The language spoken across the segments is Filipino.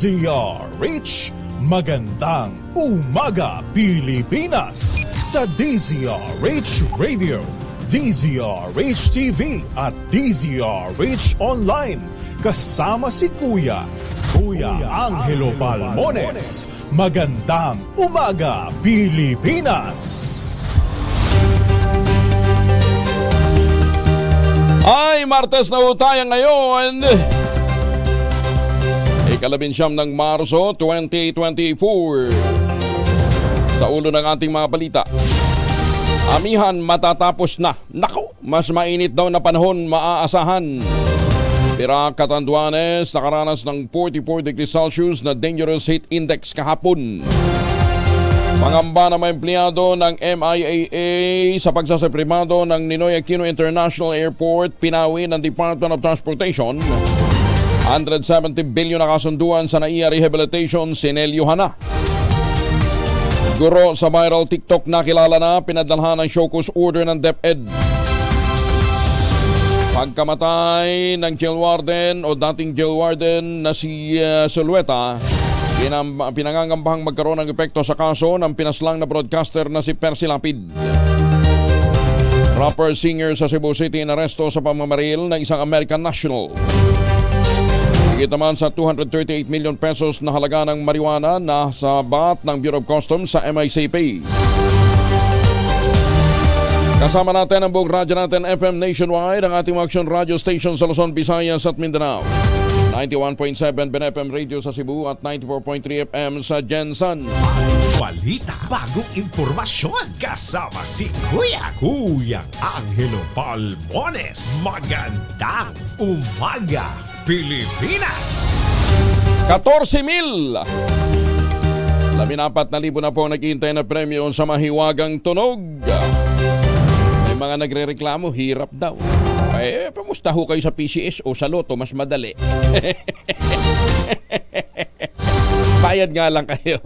DZRH, magandang umaga Pilipinas sa DZRH Radio, DZRH TV at DZRH Online. Kasama si Kuya Angelo Palmones. Magandang umaga Pilipinas. Ay, Martes na tayo ngayon. Ikalabinsyam ng Marso 2024. Sa ulo ng ating mga balita, amihan matatapos na. Nako, mas mainit daw na panahon maaasahan. Perak, Catanduanes nakaranas ng 44 degrees Celsius na dangerous heat index kahapon. Pangamba ng mga empleyado ng MIAA sa pagsaseprimado ng Ninoy Aquino International Airport, pinawi ng Department of Transportation. 170 billion na kasunduan sa NAIA Rehabilitation, sinelyuhan na. Guro sa viral TikTok nakilala na, pinadalhan ng show cause order ng DepEd. Pagkamatay ng jail warden o dating jail warden na si Solueta, pinangangambahang magkaroon ng epekto sa kaso ng pinaslang na broadcaster na si Percy Lapid. Rapper singer sa Cebu City inaresto sa pamamaril ng isang American national. Higit naman sa 238 million pesos na halaga ng marijuana na sa bat ng Bureau of Customs sa MICP. Kasama natin ang buong radyo natin FM nationwide, ang ating action radio station sa Luzon, Visayas at Mindanao. 91.7 BNFM Radio sa Cebu at 94.3 FM sa Jensan. Balita, bagong impormasyon, kasama si Kuya Angelo Palmones. Magandang umaga Pilipinas! 14,000! 14,000 na po naghihintay na premyo sa mahiwagang tunog. May mga nagre-reklamo, hirap daw. Pamusta ho kayo sa PCS o sa Lotto, mas madali. Bayad nga lang kayo.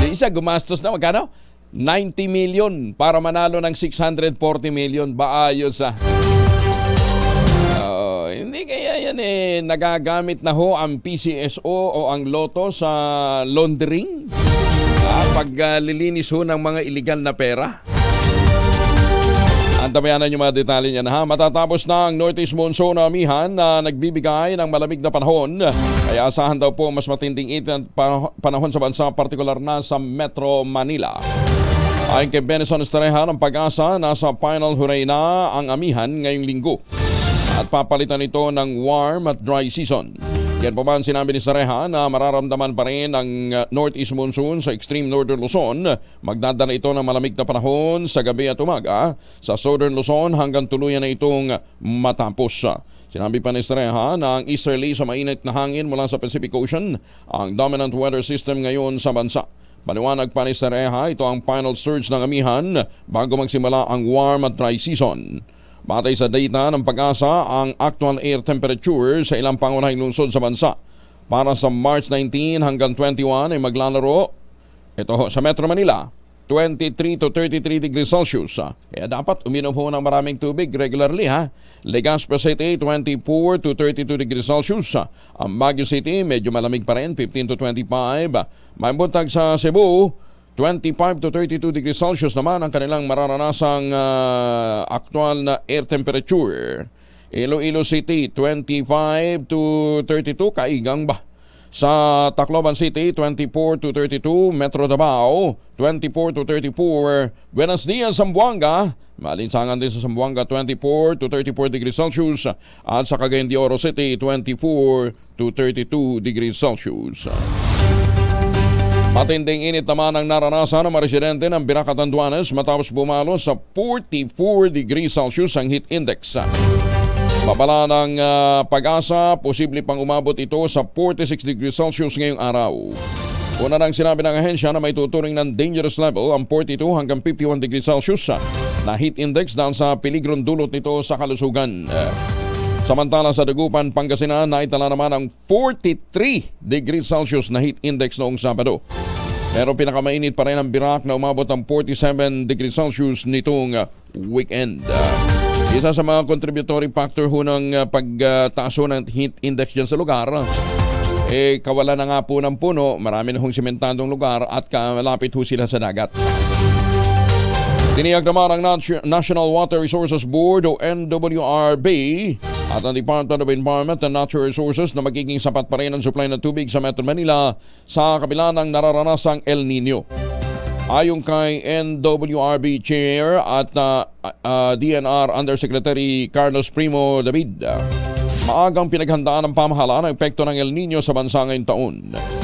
Isa gumastos na magkano? 90 million para manalo ng 640 million. Ba ayos ah. Hindi kaya yan nagagamit na ho ang PCSO o ang Lotto sa laundering? Paglilinis ho ng mga illegal na pera. Antabayanan yung mga detalye niyan ha. Matatapos na ang Northeast Monsoon na amihan na nagbibigay ng malamig na panahon. Kaya asahan daw po mas matinding init panahon sa bansa, partikular na sa Metro Manila. Ayon kay Benson Estreja ng Pag-asa, nasa final hooray na ang amihan ngayong linggo. At papalitan ito ng warm at dry season. Yan po man sinabi ni Sareha na mararamdaman pa rin ang Northeast Monsoon sa extreme Northern Luzon. Magdadala ito ng malamig na panahon sa gabi at umaga sa Southern Luzon hanggang tuluyan na itong matapos. Sinabi pa ni Sareha na ang easterly sa mainit na hangin mula sa Pacific Ocean ang dominant weather system ngayon sa bansa. Paliwanag pa ni Sareha, ito ang final surge ng amihan bago magsimula ang warm at dry season. Batay sa data ng Pag-asa, ang actual air temperature sa ilang pangunahing lungsod sa bansa para sa March 19 hanggang 21 ay maglalaro ito sa Metro Manila 23 to 33 degrees Celsius. Kaya dapat uminom ho ng maraming tubig regularly ha. Legazpi City 24 to 32 degrees Celsius. Ang Baguio City medyo malamig pa rin 15 to 25. May buntag sa Cebu 25 to 32 degrees Celsius naman ang kanilang mararanasang aktual na air temperature. Iloilo City, 25 to 32, kaigang ba? Sa Tacloban City, 24 to 32, Metro Davao, 24 to 34, Buenos Dias, Zamboanga, malinsangan din sa Zamboanga, 24 to 34 degrees Celsius, at sa Cagayan de Oro City, 24 to 32 degrees Celsius. Matinding init naman ang naranasan ng mga residente ng Perak, Catanduanes matapos bumalo sa 44 degrees Celsius ang heat index. Babala ng Pag-asa, posible pang umabot ito sa 46 degrees Celsius ngayong araw. Una nang sinabi ng ahensya na may tuturing ng dangerous level ang 42 hanggang 51 degrees Celsius na heat index dahil sa peligron dulot nito sa kalusugan. Samantala sa Dagupan, Pangasinan, naitala naman ang 43 degrees Celsius na heat index noong Sabado. Pero pinakamainit pa rin ang Perak na umabot ng 47 degrees Celsius nitong weekend. Isa sa mga contributory factor ho ng pagtaas ng heat index dyan sa lugar, kawalan na nga po ng puno, marami na hong simentadong lugar at malapit ho sila sa dagat. Tiniyag naman ang National Water Resources Board o NWRB at ang Department of Environment and Natural Resources na magiging sapat pa rin ang supply ng tubig sa Metro Manila sa kabila ng nararanasang El Nino. Ayon kay NWRB Chair at DNR Undersecretary Carlos Primo David, maagang pinaghandaan ng pamahalaan ang epekto ng El Nino sa bansa ngayong taon.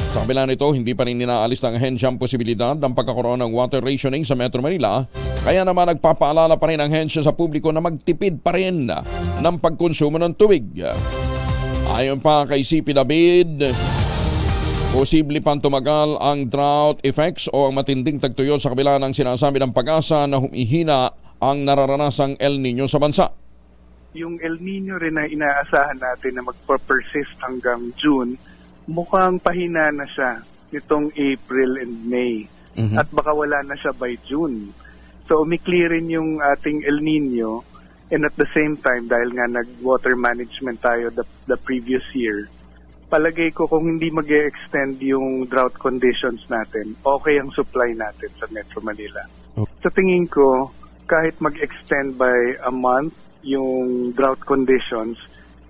Sa kabila nito, hindi pa rin inaalis ng ahensya ang posibilidad ng pagkakaroon ng water rationing sa Metro Manila. Kaya naman nagpapaalala pa rin ang ahensya sa publiko na magtipid pa rin ng pagkonsumo ng tubig. Ayon pa kay CP David, posible pang tumagal ang drought effects o ang matinding tagtuyot sa kabila ng sinasabi ng Pag-asa na humihina ang nararanasang El Nino sa bansa. Yung El Nino rin na inaasahan natin na magpa-persist hanggang June, mukhang pahina na siya nitong April and May. At baka wala na siya by June. So umikli rin yung ating El Nino, and at the same time, dahil nga nag-water management tayo the previous year, palagay ko kung hindi mag-e-extend yung drought conditions natin, okay ang supply natin sa Metro Manila. Sa tingin ko, kahit mag-extend by a month yung drought conditions,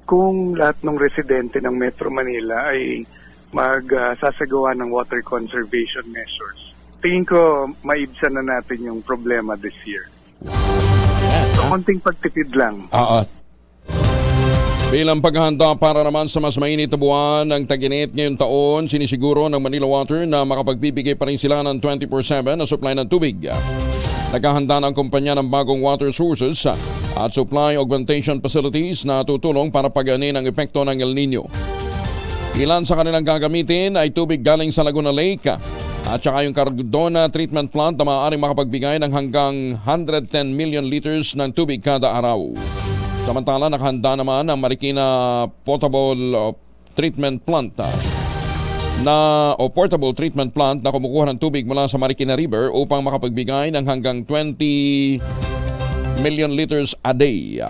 kung lahat ng residente ng Metro Manila ay magsasagawa ng water conservation measures, tingin ko maibsan na natin yung problema this year. So, konting pagtipid lang. Bilang paghahanda para naman sa mas mainit na buwan ng tag-init ngayong taon, sinisiguro ng Manila Water na makapagbibigay pa rin sila ng 24/7 na supply ng tubig. Naghahanda ng kumpanya ng bagong water sources at supply augmentation facilities na tutulong para paganin ang epekto ng El Nino. Ilan sa kanilang gagamitin ay tubig galing sa Laguna Lake at saka yung Cardona Treatment Plant na maaaring makapagbigay ng hanggang 110 million liters ng tubig kada araw. Samantala, nakahanda naman ang Marikina Potable Treatment Plant portable treatment plant na kumukuha ng tubig mula sa Marikina River upang makapagbigay ng hanggang 20 million liters a day.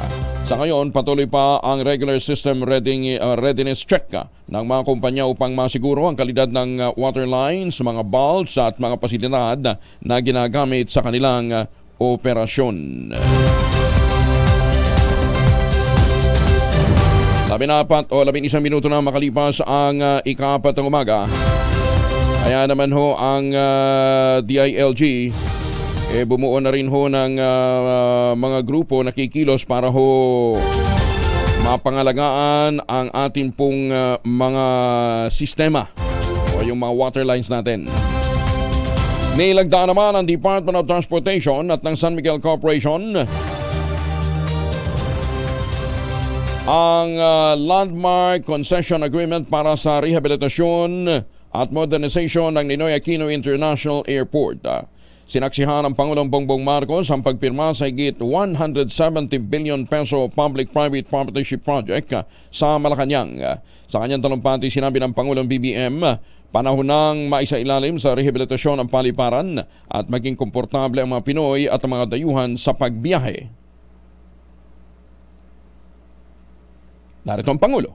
Sa ngayon, patuloy pa ang regular system readiness check ng mga kumpanya upang masiguro ang kalidad ng water lines, mga valves at mga pasilidad na ginagamit sa kanilang operasyon. 11 minuto na makalipas ang ika-4 ng umaga. Kaya naman ho ang DILG bumuo na rin ho ng mga grupo na kikilos para ho mapangalagaan ang ating pong mga sistema o yung mga water lines natin. Nilagdaan naman ang Department of Transportation at ng San Miguel Corporation ang landmark concession agreement para sa rehabilitasyon at modernization ng Ninoy Aquino International Airport. Sinaksihan ng Pangulong Bongbong Marcos ang pagpirma sa higit 170 billion peso public-private partnership project sa Malacanang. Sa kanyang talumpati, sinabi ng Pangulong BBM, panahon nang maisailalim sa rehabilitasyon ng paliparan at maging komportable ang mga Pinoy at ang mga dayuhan sa pagbiyahe. Narito ang Pangulo.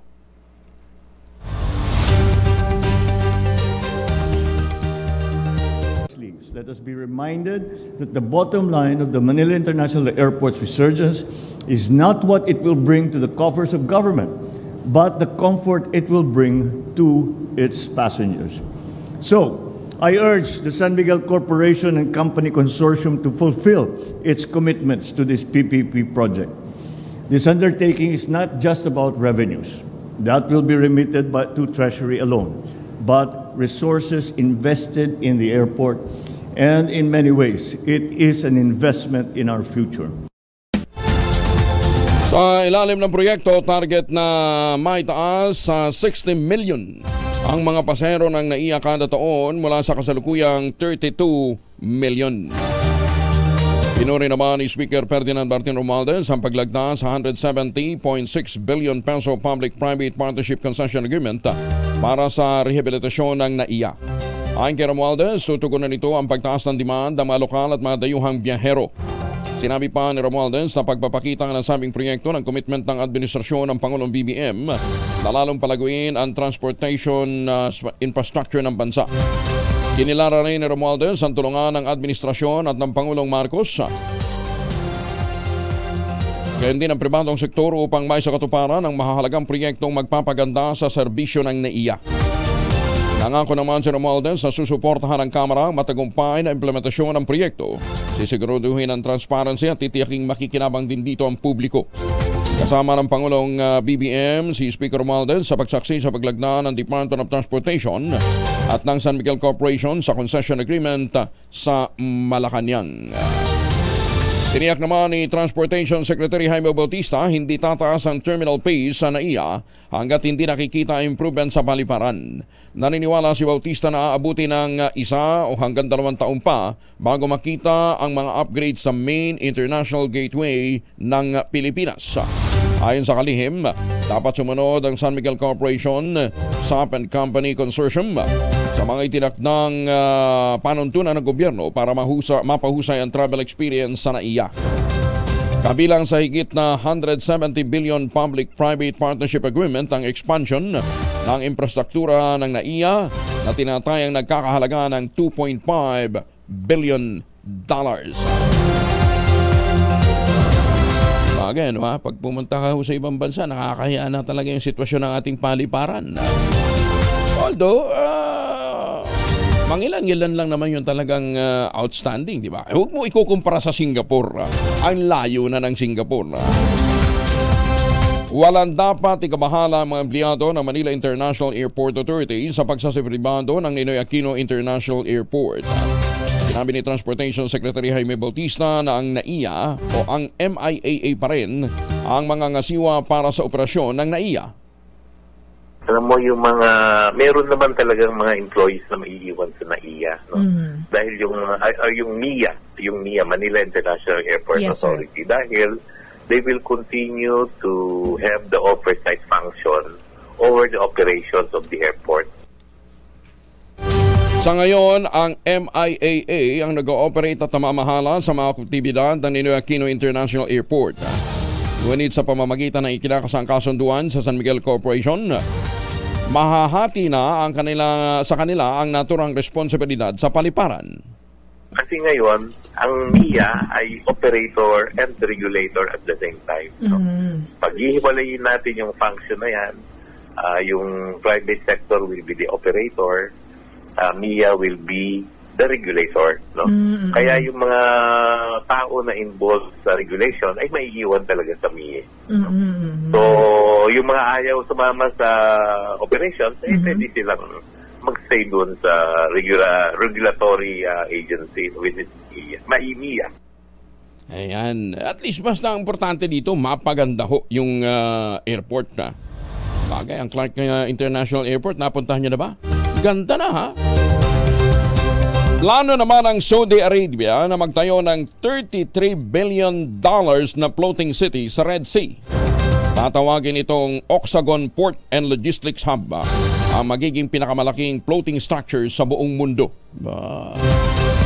Let us be reminded that the bottom line of the Manila International Airport's resurgence is not what it will bring to the coffers of government, but the comfort it will bring to its passengers. So, I urge the San Miguel Corporation and Company Consortium to fulfill its commitments to this PPP project. This undertaking is not just about revenues that will be remitted to Treasury alone, but resources invested in the airport, and in many ways, it is an investment in our future. Sa ilalim ng proyekto, target na maitaas sa 60 million ang mga pasahero ng NAIA kada taon mula sa kasalukuyang 32 million. Pinuri naman ni Speaker Ferdinand Martin Romualdez ang paglagda sa 170.6 billion peso public-private partnership concession agreement para sa rehabilitasyon ng NAIA. Ayon kay Romualdez, tutugunan nito ang pagtaas ng demand ng mga lokal at mga dayuhang biyahero. Sinabi pa ni Romualdez na pagpapakita ng sabing proyekto ng komitment ng administrasyon ng Pangulong BBM na lalong palaguin ang transportation infrastructure ng bansa. Kinilara rin ni Romualdez ang tulungan ng administrasyon at ng Pangulong Marcos gayon din ang pribadong sektor upang may sakatuparan ng mahahalagang proyektong magpapaganda sa serbisyo ng NAIA. Nangako naman si Romualdez na susuportahan ng Kamara ang matagumpay na implementasyon ng proyekto. Sisiguraduhin ang transparency at titiyaking makikinabang din dito ang publiko. Kasama ng Pangulong BBM si Speaker Romualdez sa pagsaksi sa paglagda ng Department of Transportation at ng San Miguel Corporation sa concession agreement sa Malacanang. Tiniyak naman ni Transportation Secretary Jaime Bautista hindi tataas ang terminal fees sa NAIA hanggat hindi nakikita improvement sa paliparan. Naniniwala si Bautista na aabuti ng 1 o hanggang 2 taon pa bago makita ang mga upgrades sa main international gateway ng Pilipinas. Ayon sa kalihim, dapat sumunod ang San Miguel Corporation, SAP and Company Consortium sa mga itinakdang panuntunan ng gobyerno para mapahusay ang travel experience sa NAIA. Kabilang sa higit na 170 billion public-private partnership agreement ang expansion ng infrastruktura ng NAIA na tinatayang nagkakahalaga ng $2.5 billion. Bagay, no, pag pumunta ka sa ibang bansa, nakakahiya na talaga yung sitwasyon ng ating paliparan. Although, mangilan-ilan lang naman yung talagang outstanding, di ba? Huwag mo ikukumpara sa Singapore. Ang layo na ng Singapore. Walang dapat ikabahala ang mga empleyado ng Manila International Airport Authority sa pagsasipribado ng Ninoy Aquino International Airport. Sinabi ni Transportation Secretary Jaime Bautista na ang NAIA o ang MIAA pa rin ang mga ngasiwa para sa operasyon ng NAIA. Alam mo, meron naman talagang mga employees na maiiwan sa NAIA. No? Dahil yung MIA, Manila International Airport Authority, dahil they will continue to have the oversight function over the operations of the airport. Sa ngayon, ang MIAA ang nag-ooperate at namamahala sa mga aktibidad ng Ninoy Aquino International Airport. Ngunit sa pamamagitan ng ikinakasang kasunduan sa San Miguel Corporation, mahahati na sa kanila ang naturang responsibilidad sa paliparan. Kasi ngayon, ang MIA ay operator and regulator at the same time. So, pag-ihiwalayin natin yung function na yan, yung private sector will be the operator, MIA will be the regulator. No? Kaya yung mga tao na involved sa regulation ay maiiwan talaga sa MIA. No? So, yung mga ayaw sumama sa operations, pwede silang mag-stay doon sa regulatory agency which is MIA. Ayan. At least basta ang importante dito, mapaganda ho yung airport na. Bagay, ang Clark International Airport, napuntahan niyo na ba? Ganda na, ha? Plano naman ng Saudi Arabia na magtayo ng $33 billion na floating city sa Red Sea. Tatawagin itong Oxagon Port and Logistics Hub, ang magiging pinakamalaking floating structure sa buong mundo.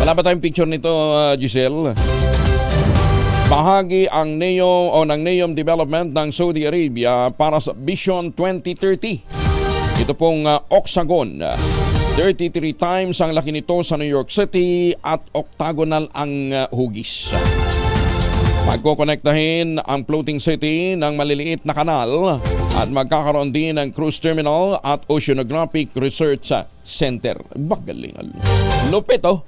Wala ba tayong picture nito, Giselle? Bahagi ang ng NEOM Development ng Saudi Arabia para sa Vision 2030. Ito pong Oxagon, 33 times ang laki nito sa New York City at octagonal ang hugis. Magkokonektahin ang floating city ng maliliit na kanal at magkakaroon din ng cruise terminal at oceanographic research center. Bagaling. Lupit, oh.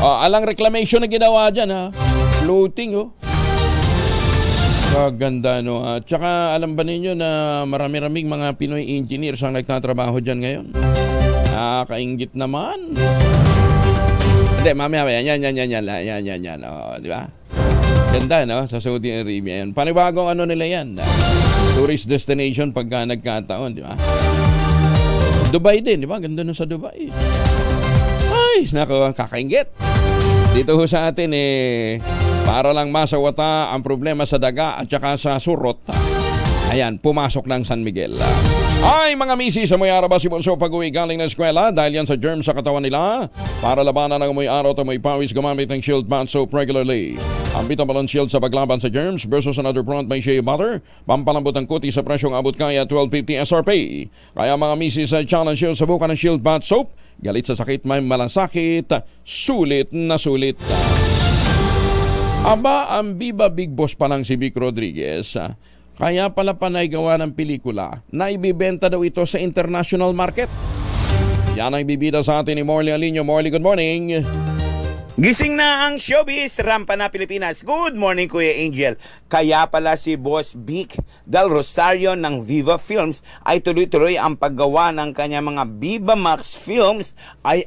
Alang reclamation na ginawa dyan, ha. Floating, oh. Kaganda, no? Tsaka alam ba ninyo na marami-raming mga Pinoy engineers ang nagtatrabaho dyan ngayon? Nakakaingit naman. Hindi, mamaya. Yan. Oh, di ba? Ganda, no? Sa Saudi Arabia yan. Panibagong nila yan. Tourist destination pagka nagkataon, di ba? Dubai din, di ba? Ganda na sa Dubai. Ay, kakaingit. Dito ho sa atin, para lang masawata ang problema sa daga at saka sa surot. Ayan, pumasok ng San Miguel. Ay mga misis, amoy araw ba si Bunso pag-uwi galing na eskwela dahil yan sa germs sa katawan nila? Para labanan ng amoy araw at amoy pawis, gumamit ng Shield Bath Soap regularly. Ang Bitabalon Shield sa paglaban sa germs versus another brand may shea butter, pampalambot ang kuti sa presyong abot kaya 12.50 SRP. Kaya mga misis, challenge yun, subukan ng Shield Bath Soap. Galit sa sakit, may malasakit, sulit na sulit. Aba, ang Viva Big Boss pa lang si Vic Rodriguez. Kaya pala panay gawa ng pelikula na ibibenta daw ito sa international market. Yan ang ibibida sa atin ni Morley Alinio. Morley, good morning. Gising na ang showbiz, rampa na Pilipinas. Good morning, Kuya Angel. Kaya pala si Boss Vic Del Rosario ng Viva Films ay tuloy-tuloy ang paggawa ng kanyang mga Viva Max Films ay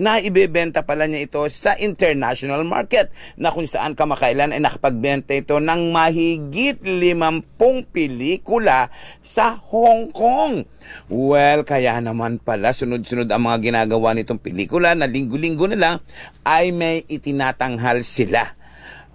na ibebenta pala niya ito sa international market na kung saan kamakailan ay nakapagbenta ito ng mahigit 50 pelikula sa Hong Kong. Well, kaya naman pala sunod-sunod ang mga ginagawa nitong pelikula na linggo-linggo na lang ay may itinatanghal sila.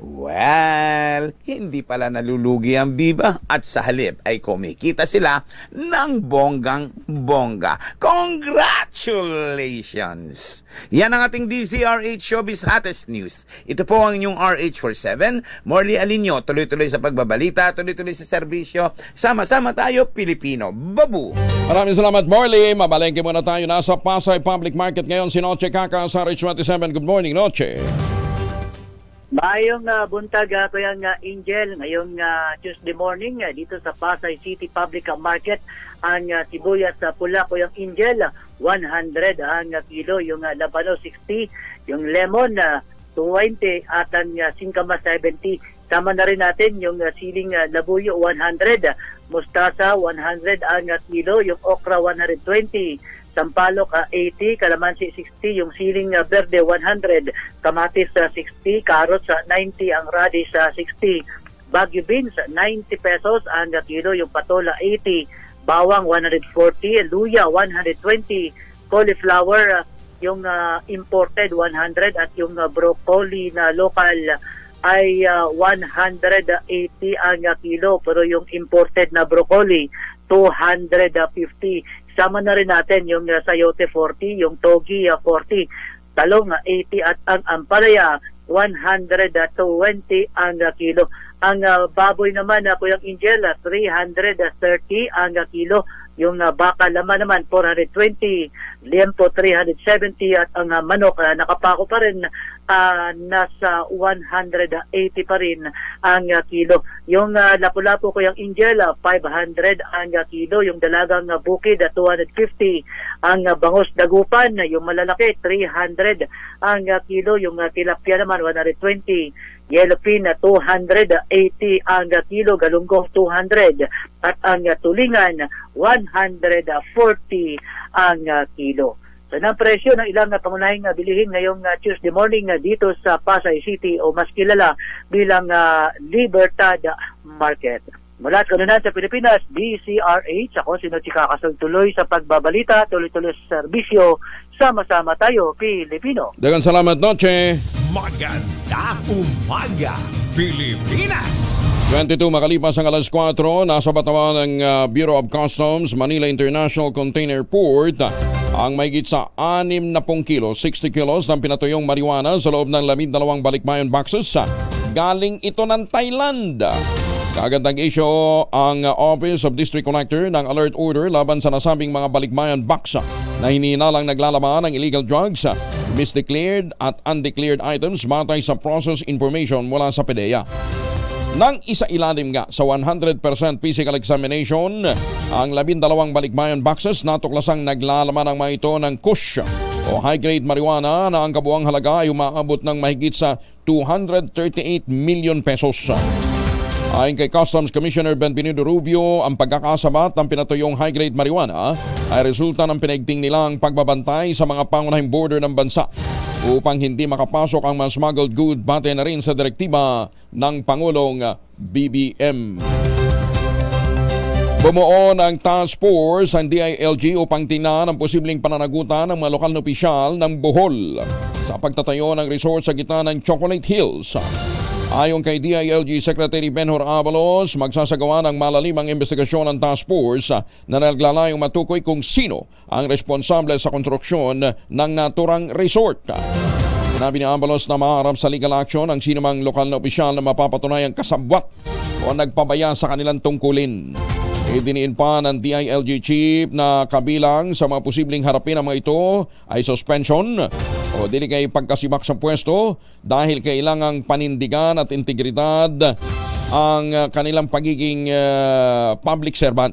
Well, hindi pala nalulugi ang Viva at sa halip ay kumikita sila ng bonggang-bongga. Congratulations! Yan ang ating DZRH Showbiz Hottest News. Ito po ang inyong RH47, Morley Alinio. Tuloy-tuloy sa pagbabalita, tuloy-tuloy sa serbisyo. Sama-sama tayo, Pilipino. Babu! Maraming salamat, Morley. Mabalengke muna tayo. Nasa Pasay Public Market ngayon si Noche Kaka sa RH27. Good morning, Noche. Mayong buntag, Kuya Angel, ngayong Tuesday morning dito sa Pasay City Public Market, ang sibuyas pula, Kuya Angel, 100 ang kilo, yung labano 60, yung lemon 20 at ang singkama 70. Sama na rin natin yung siling labuyo 100, mustasa 100 ang kilo, yung okra 120, sampalok 80, kalamansi 60, yung siling berde 100, kamatis 60, carrots 90, ang radish 60, Baguio beans 90 pesos ang kilo, yung patola 80, bawang 140, luya 120, cauliflower yung imported 100 at yung broccoli na local ay 180 ang kilo, pero yung imported na broccoli 250. Sama na rin natin yung sayote 40, yung togi 40, talong 80 at ang ampalaya 120 ang kilo. Ang baboy naman, Kuya Angel, 330 ang kilo. Yung baka laman naman 420, liempo 370 at ang manok nakapako pa rin nasa 180 pa rin ang kilo. Yung lapu-lapu, Kuya Angel, 500 ang kilo. Yung dalagang bukid 250. Ang bangus dagupan, yung malalaki 300 ang kilo. Yung tilapia naman 120. Yellowfin 280 ang kilo, galunggong 200 at ang tulingan 140 ang kilo. So ang presyo ng ilang pangunahing bilihin ngayong Tuesday morning dito sa Pasay City o mas kilala bilang Libertad Market. Mula sa kanunan sa Pilipinas, DCRH, ako si Noche Kaka, tuloy sa pagbabalita, tuloy-tuloy sa serbisyo, sama-sama tayo, Pilipino. Dagan salamat, Noche. Magandang umaga, Pilipinas! 22 makalipas ang alas 4, nasa batawan ng Bureau of Customs, Manila International Container Port, ang mahigit sa 60 kilo, 60 kilos ng pinatuyong marijuana sa loob ng 12 balikbayan boxes. Galing ito ng Thailand. Kagandang issue ang Office of District Collector ng alert order laban sa nasabing mga balikbayan box na hinihinalang naglalaman ng illegal drugs, misdeclared at undeclared items batay sa process information mula sa PDEA. Nang isa-ilalim nga sa 100% physical examination, ang 12 balikbayan boxes natuklasang naglalaman ng mga ito ng kush o high-grade marijuana na ang kabuang halaga ay umaabot ng mahigit sa 238 million pesos. Ayon kay Customs Commissioner Benvenido Rubio, ang pagkakasabat ng pinatuyong high-grade marijuana ay resulta ng pinaigting nilang pagbabantay sa mga pangunahing border ng bansa upang hindi makapasok ang mga smuggled good batay na rin sa direktiba ng Pangulong BBM. Bumuo ng task force ang DILG upang tingnan ang posibleng pananagutan ng mga lokal na opisyal ng Bohol sa pagtatayo ng resort sa gitna ng Chocolate Hills. Ayon kay DILG Secretary Benhur Abalos, magsasagawa ng malalimang investigasyon ng task force na naglalayong matukoy kung sino ang responsable sa konstruksyon ng naturang resort. Sinabi ni Abalos na maharap sa legal action ang sinumang lokal na opisyal na mapapatunayang kasabwat o nagpabaya sa kanilang tungkulin. Idiniin pa ng DILG Chief na kabilang sa mga posibleng harapin ng mga ito ay suspension o dili kay pagkasibak sa pwesto dahil kailangang panindigan at integridad ang kanilang pagiging public servant.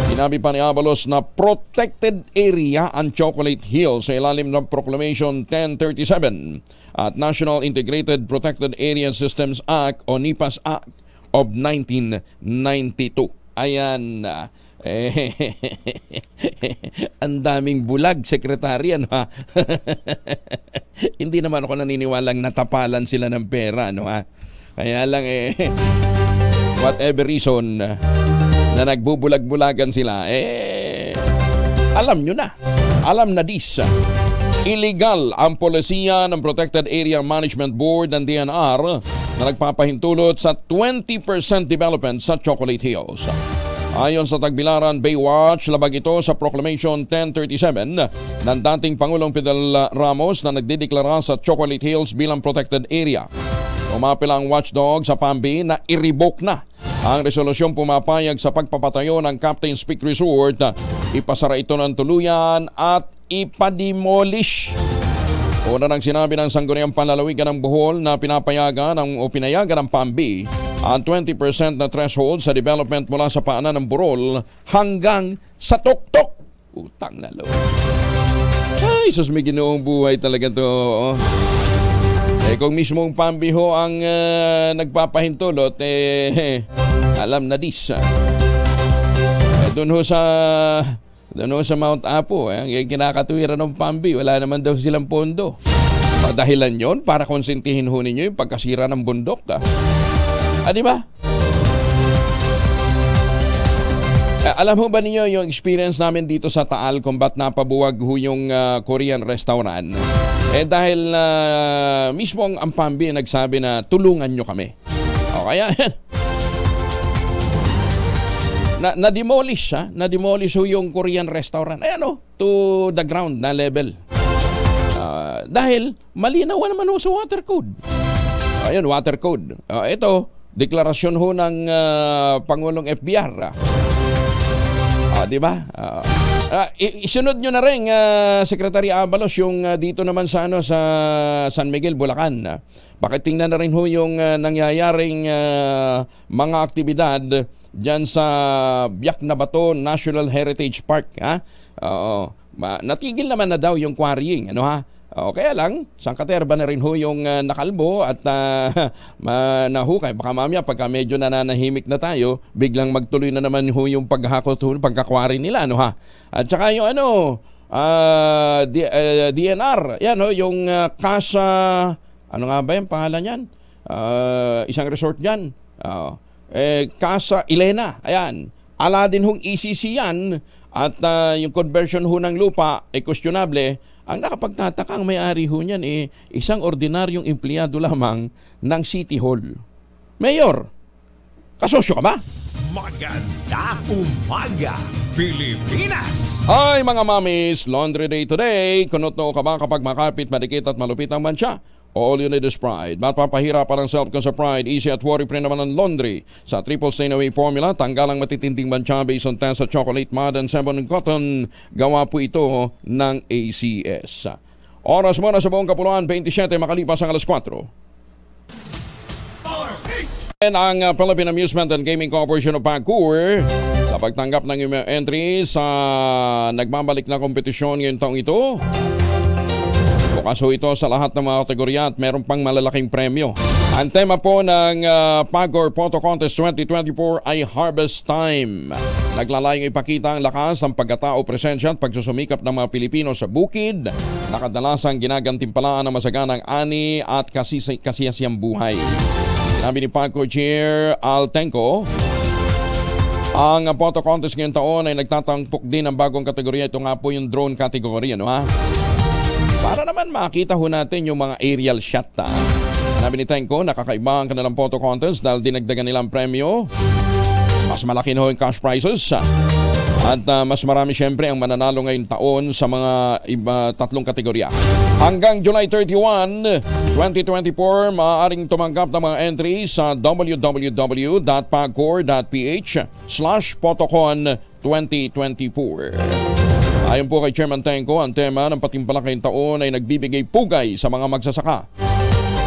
Sinabi pa ni Abalos na protected area ang Chocolate Hills sa ilalim ng Proclamation 1037 at National Integrated Protected Area Systems Act o NIPAS Act of 1992. Ayan, ang daming bulag, sekretary, ano ha? Hindi naman ako naniniwalang natapalan sila ng pera, ano ha? Kaya lang whatever reason na nagbubulag-bulagan sila, alam nyo na, alam na dis. Illegal ang polisiya ng Protected Area Management Board ng DNR na nagpapahintulot sa 20% development sa Chocolate Hills. Ayon sa Tagbilaran Baywatch, labag ito sa Proclamation 1037 ng dating Pangulong Fidel Ramos na nagdideklara sa Chocolate Hills bilang protected area. Umapil ang watchdog sa PAMBI na i-revoke na ang resolusyong pumapayag sa pagpapatayo ng Captain's Peak Resort, ipasara ito ng tuluyan at ipademolish. Una nang sinabi ng Sangguniang Panlalawigan ng Bohol na pinayagan ng PAMBI ang 20% na threshold sa development mula sa paanan ng burol hanggang sa tuktok. Utang na loob. Ay, sus, may ginoong buhay talaga to. Kung mismong PAMBI ho ang nagpapahintulot, alam na dis. Doon ho sa Mount Apo, kinakatuwiran ng PAMBI, wala naman daw silang pondo. Dahilan yon para konsentihin ho ninyo yung pagkasira ng bundok. Di ba? Alam ho ba ninyo yung experience namin dito sa Taal kung ba't napabuwag ho yung Korean restaurant? Dahil mismo ang PAMBI nagsabi na tulungan nyo kami. O kaya na-demolish ho yung Korean restaurant. To the ground na level. Dahil malinaw naman ho sa water code. Ayun, water code. Ito, deklarasyon ho ng Pangulong FBR. Di ba? Isunod nyo na rin, Secretary Abalos, yung dito naman sa San Miguel, Bulacan. Pakitingnan na rin ho yung nangyayaring mga aktibidad dyan sa Biak na Bato National Heritage Park. Natigil naman na daw yung quarrying. Kaya lang, sangkaterba na rin ho yung nakalbo at nahukay. Baka mamaya pagka medyo nananahimik na tayo, biglang magtuloy na naman ho yung paghakot, pagkakwari nila. At saka yung DNR, yan yung Casa, ano nga ba yung pangalan yan? Isang resort yan. Casa Elena, ayan. Aladin hong ECC yan at yung conversion ho ng lupa ay questionable. Ang nakapagtataka ang may-ari ho niyan isang ordinaryong empleyado lamang ng City Hall. Mayor, kasosyo ka ba? Maganda umaga, Pilipinas! Ay mga mamis, Laundry Day today. Kunot-no ka ba kapag makapit, madikit at malupit ang mancha? All you need is Pride. Mapapahira pa ng self-con sa Pride. Easy at worry-free naman ang laundry. Sa triple stain-away formula, tanggal ang matitinding mancha based on test sa chocolate, mud, and sebon and cotton. Gawa po ito ng ACS. Oras mo na sa buong Kapuluan, 27 makalipas ang alas 4. Ang Philippine Amusement and Gaming Corporation of Bacoor sa pagtanggap ng entry sa nagbabalik na kompetisyon ngayong taong ito. Bukas ho ito sa lahat ng mga kategorya at meron pang malalaking premyo. Ang tema po ng Pagcor Photo Contest 2024 ay Harvest Time. Naglalayong ipakita ang lakas, ang pagkatao, presensya at pagsusumikap ng mga Pilipino sa bukid na kadalasang ginagantimpalaan ng masaganang ani at kasiyasiyang buhay. Sinabi ni Pagcor Chair Al Tenco, ang photo contest ngayong taon ay nagtatangpok din ng bagong kategorya. Ito nga po yung drone category, Para naman makita ho natin yung mga aerial shot. Nabi ni Tenko, nakakaiba ang kanilang photo contest dahil dinagdagan nilang premyo. Mas malaki na ho yung cash prizes. At mas marami syempre ang mananalo ngayong taon sa mga tatlong kategorya. Hanggang July 31, 2024, maaaring tumanggap ng mga entry sa www.pagcor.ph/photocon2024. Ayon po kay Chairman Tenko, ang tema ng patimpalak ngayong taon ay nagbibigay pugay sa mga magsasaka,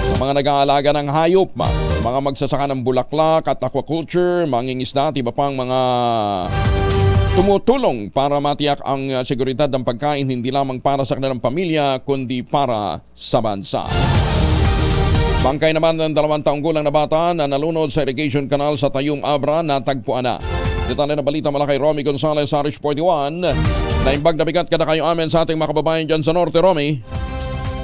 sa mga nag-aalaga ng hayop, mga magsasaka ng bulaklak at aquaculture, mangingisda at iba pang mga tumutulong para matiyak ang seguridad ng pagkain hindi lamang para sa kanilang pamilya kundi para sa bansa. Bangkay naman ng 2 taong gulang na bata na nalunod sa irrigation canal sa Tayum Abra natagpuan na. Detalye na balita mula kay Romy Gonzalez sa Rich 41. Naimbag na bigat kada kayo amin sa ating mga kababayan dyan sa Norte, Romy.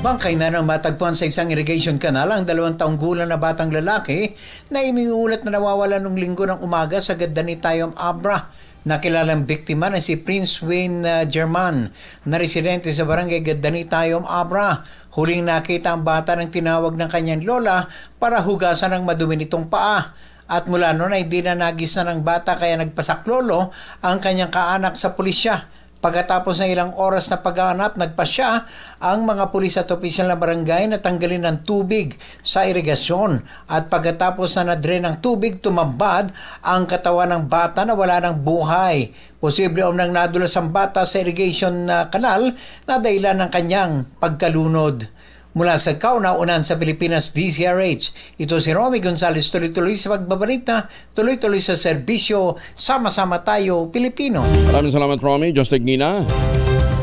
Bangkay na nang matagpuan sa isang irrigation canal ang 2 taong gulang na batang lalaki na iniulat na nawawala nung linggo ng umaga sa ganda ni Tayum Abra. Nakilalang biktima na si Prince Wayne German na residente sa barangay Gadani Tayum Abra. Huling nakita ang bata ng tinawag ng kanyang lola para hugasan ang madumi nitong paa. At mula noon ay di na nagis na ng bata kaya nagpasaklolo ang kanyang kaanak sa pulisya. Pagkatapos ng ilang oras na paghahanap, nagpasya ang mga pulis at opisyal na barangay na tanggalin ng tubig sa irigasyon. At pagkatapos na na-drain ng tubig, tumambad ang katawan ng bata na wala ng buhay. Posible nang nadulas ang bata sa irrigation kanal na dahilan ng kanyang pagkalunod. Mula sa kauna-unan sa Pilipinas, DZRH, ito si Romy Gonzalez, tuloy-tuloy sa pagbabalita, tuloy-tuloy sa serbisyo, sama-sama tayo, Pilipino. Maraming salamat, Romy. Just Gina.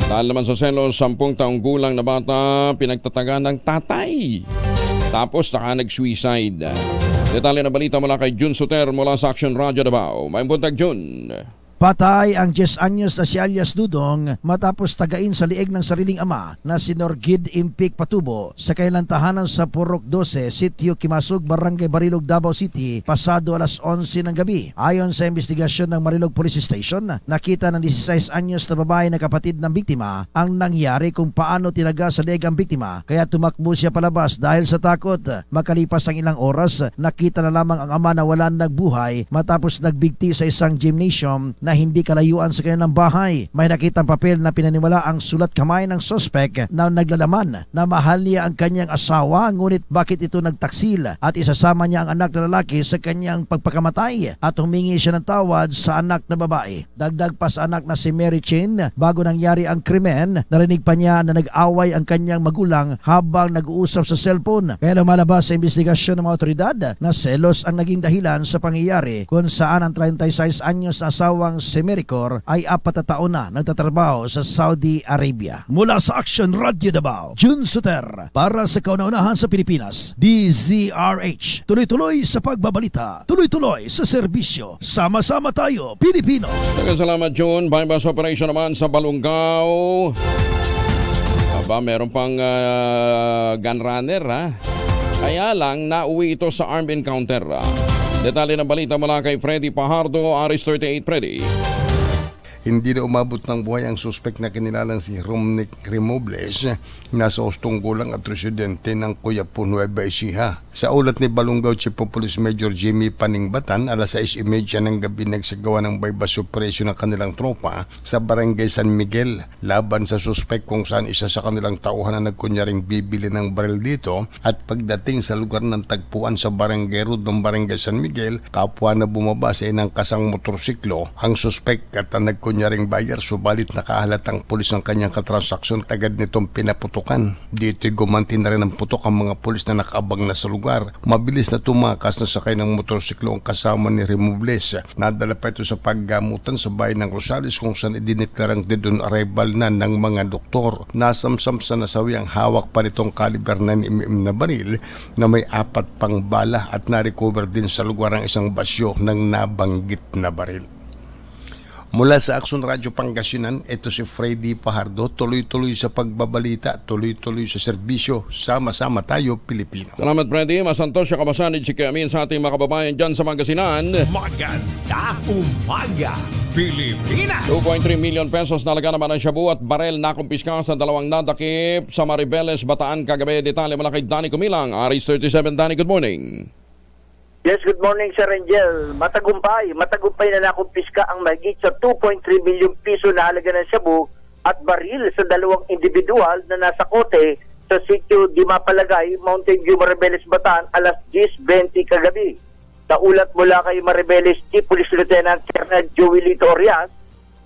Dahil naman sa selos, 10 taong gulang na bata, pinagtatagan ng tatay. Tapos nag-suicide. Detalye na balita mula kay Jun Soter mula sa Action Radio Davao. May buntag, Jun. Patay ang 10 anyos na si alias Dudong matapos tagain sa liig ng sariling ama na si Norgid Impik Patubo sa kailang tahanan sa Purok 12, Sitio Kimasug, Barangay Barilog, Davao City, pasado alas 11 ng gabi. Ayon sa investigasyon ng Marilog Police Station, nakita ng 16 anyos na babae na kapatid ng biktima ang nangyari kung paano tinaga sa liig ang biktima kaya tumakbo siya palabas dahil sa takot. Makalipas ang ilang oras, nakita na lamang ang ama na wala nagbuhay matapos nagbigti sa isang gymnasium na hindi kalayuan sa kanilang bahay. May nakitang papel na pinaniwala ang sulat kamay ng suspect na naglalaman na mahal niya ang kanyang asawa, ngunit bakit ito nagtaksil at isasama niya ang anak na lalaki sa kanyang pagpakamatay at humingi siya ng tawad sa anak na babae. Dagdag pa sa anak na si Mary Chin, bago nangyari ang krimen, narinig pa niya na nag-away ang kanyang magulang habang nag-uusap sa cellphone. Kaya lumalabas sa investigasyon ng mga otoridad na selos ang naging dahilan sa pangyayari kung saan ang 36 anyos na asawang si Mericor ay 4 na taon na nagtatrabaho sa Saudi Arabia. Mula sa Action Radio Davao, Jun Soter para sa kauna-unahan sa Pilipinas, DZRH. Tuloy-tuloy sa pagbabalita, tuloy-tuloy sa serbisyo. Sama-sama tayo, Pilipino. Salamat, Jun. Bypass operation naman sa Balungaw. Aba, meron pang gun runner, ha? Kaya lang, nauwi ito sa armed encounter. Detalye ng balita mula kay Freddy Pajardo, Aris 38. Freddy. Hindi na umabot ng buhay ang suspect na kinilalang si Romnick Remobles, nasa Ostong Gulang at residente ng Cuyapo, Nueva Ecija. Sa ulat ni Balungaw Chief of Police Major Jimmy Paningbatan, alas 6:30 ng gabi nagsagawa ng bypass operation ng kanilang tropa sa Barangay San Miguel laban sa suspect kung saan isa sa kanilang tauhan na nagkunyaring bibili ng baril dito, at pagdating sa lugar ng tagpuan sa Barangay Road ng Barangay San Miguel, kapwa na bumaba sa inang kasang motorsiklo ang suspect at ang nagkunyaring buyer, subalit nakahalatang pulis ng kanyang katransaksyon, tagad nitong pinaputukan. Dito gumanti na rin ang putok ang mga pulis na nakaabang na sa lugar. Mabilis na tumakas na sakay ng motorsiklo ang kasama ni Remobles. Nadala pa ito sa paggamutan sa bayan ng Rosales kung saan idineklarang dead on arrival na ng mga doktor. Nasamsam sa nasawi ang hawak pa nitong caliber 9mm na baril na may 4 pang bala, at na-recover din sa lugar ang isang basyo ng nabanggit na baril. Mula sa Action Radio Pangasinan, ito si Freddy Fajardo, tuloy-tuloy sa pagbabalita, tuloy-tuloy sa serbisyo, sama-sama tayo Pilipino. Salamat Freddy, masantos siya kabasanid si Kamin sa ating mga kababayan dyan sa Pangasinan. Magandang umaga, Pilipinas! 2.3 million pesos nalaga naman ang shabu at barel na kumpiska sa dalawang nadakip sa Maribeles, Bataan kagabi. Detalye mula kay Danny Kumilang, Aris 37. Danny, good morning. Yes, good morning Sir Angel. Matagumpay na nakumpiska ang mahigit sa 2.3 milyong piso na halaga ng shabu at baril sa dalawang individual na nasa kote sa sitio Di Mapalagay, Mountain View, Maribeles, Bataan, alas 10:20 kagabi. Naulat mula kay Maribeles Chief Police Lieutenant Colonel Joey Lito Orias,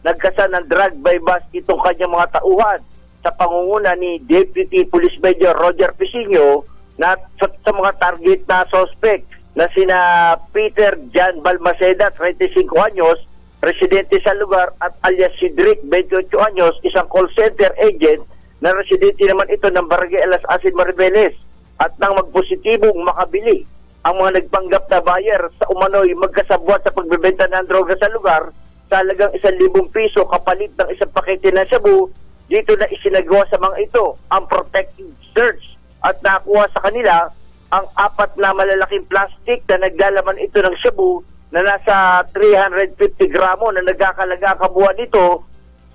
nagkasa ng drug by bus itong kanyang mga tauhan sa pangunguna ni Deputy Police Major Roger Pisinio na sa mga target na suspect na sina Peter Jan Balmaceda, 35 anyos, residente sa lugar, at alias Cedric, 28 anyos, isang call center agent na residente naman ito ng Barangay Alas Asin, Maribeles. At nang magpositibong makabili ang mga nagpanggap na buyer sa umano'y magkasabwat sa pagbebenta ng droga sa lugar sa halagang 1,000 piso kapalit ng isang pakete ng shabu, dito na isinagawa sa mga ito ang protective search at nakuha sa kanila ang 4 na malalaking plastic na naglalaman ito ng shabu na nasa 350 gramo na nagkakalaga kabuuan nito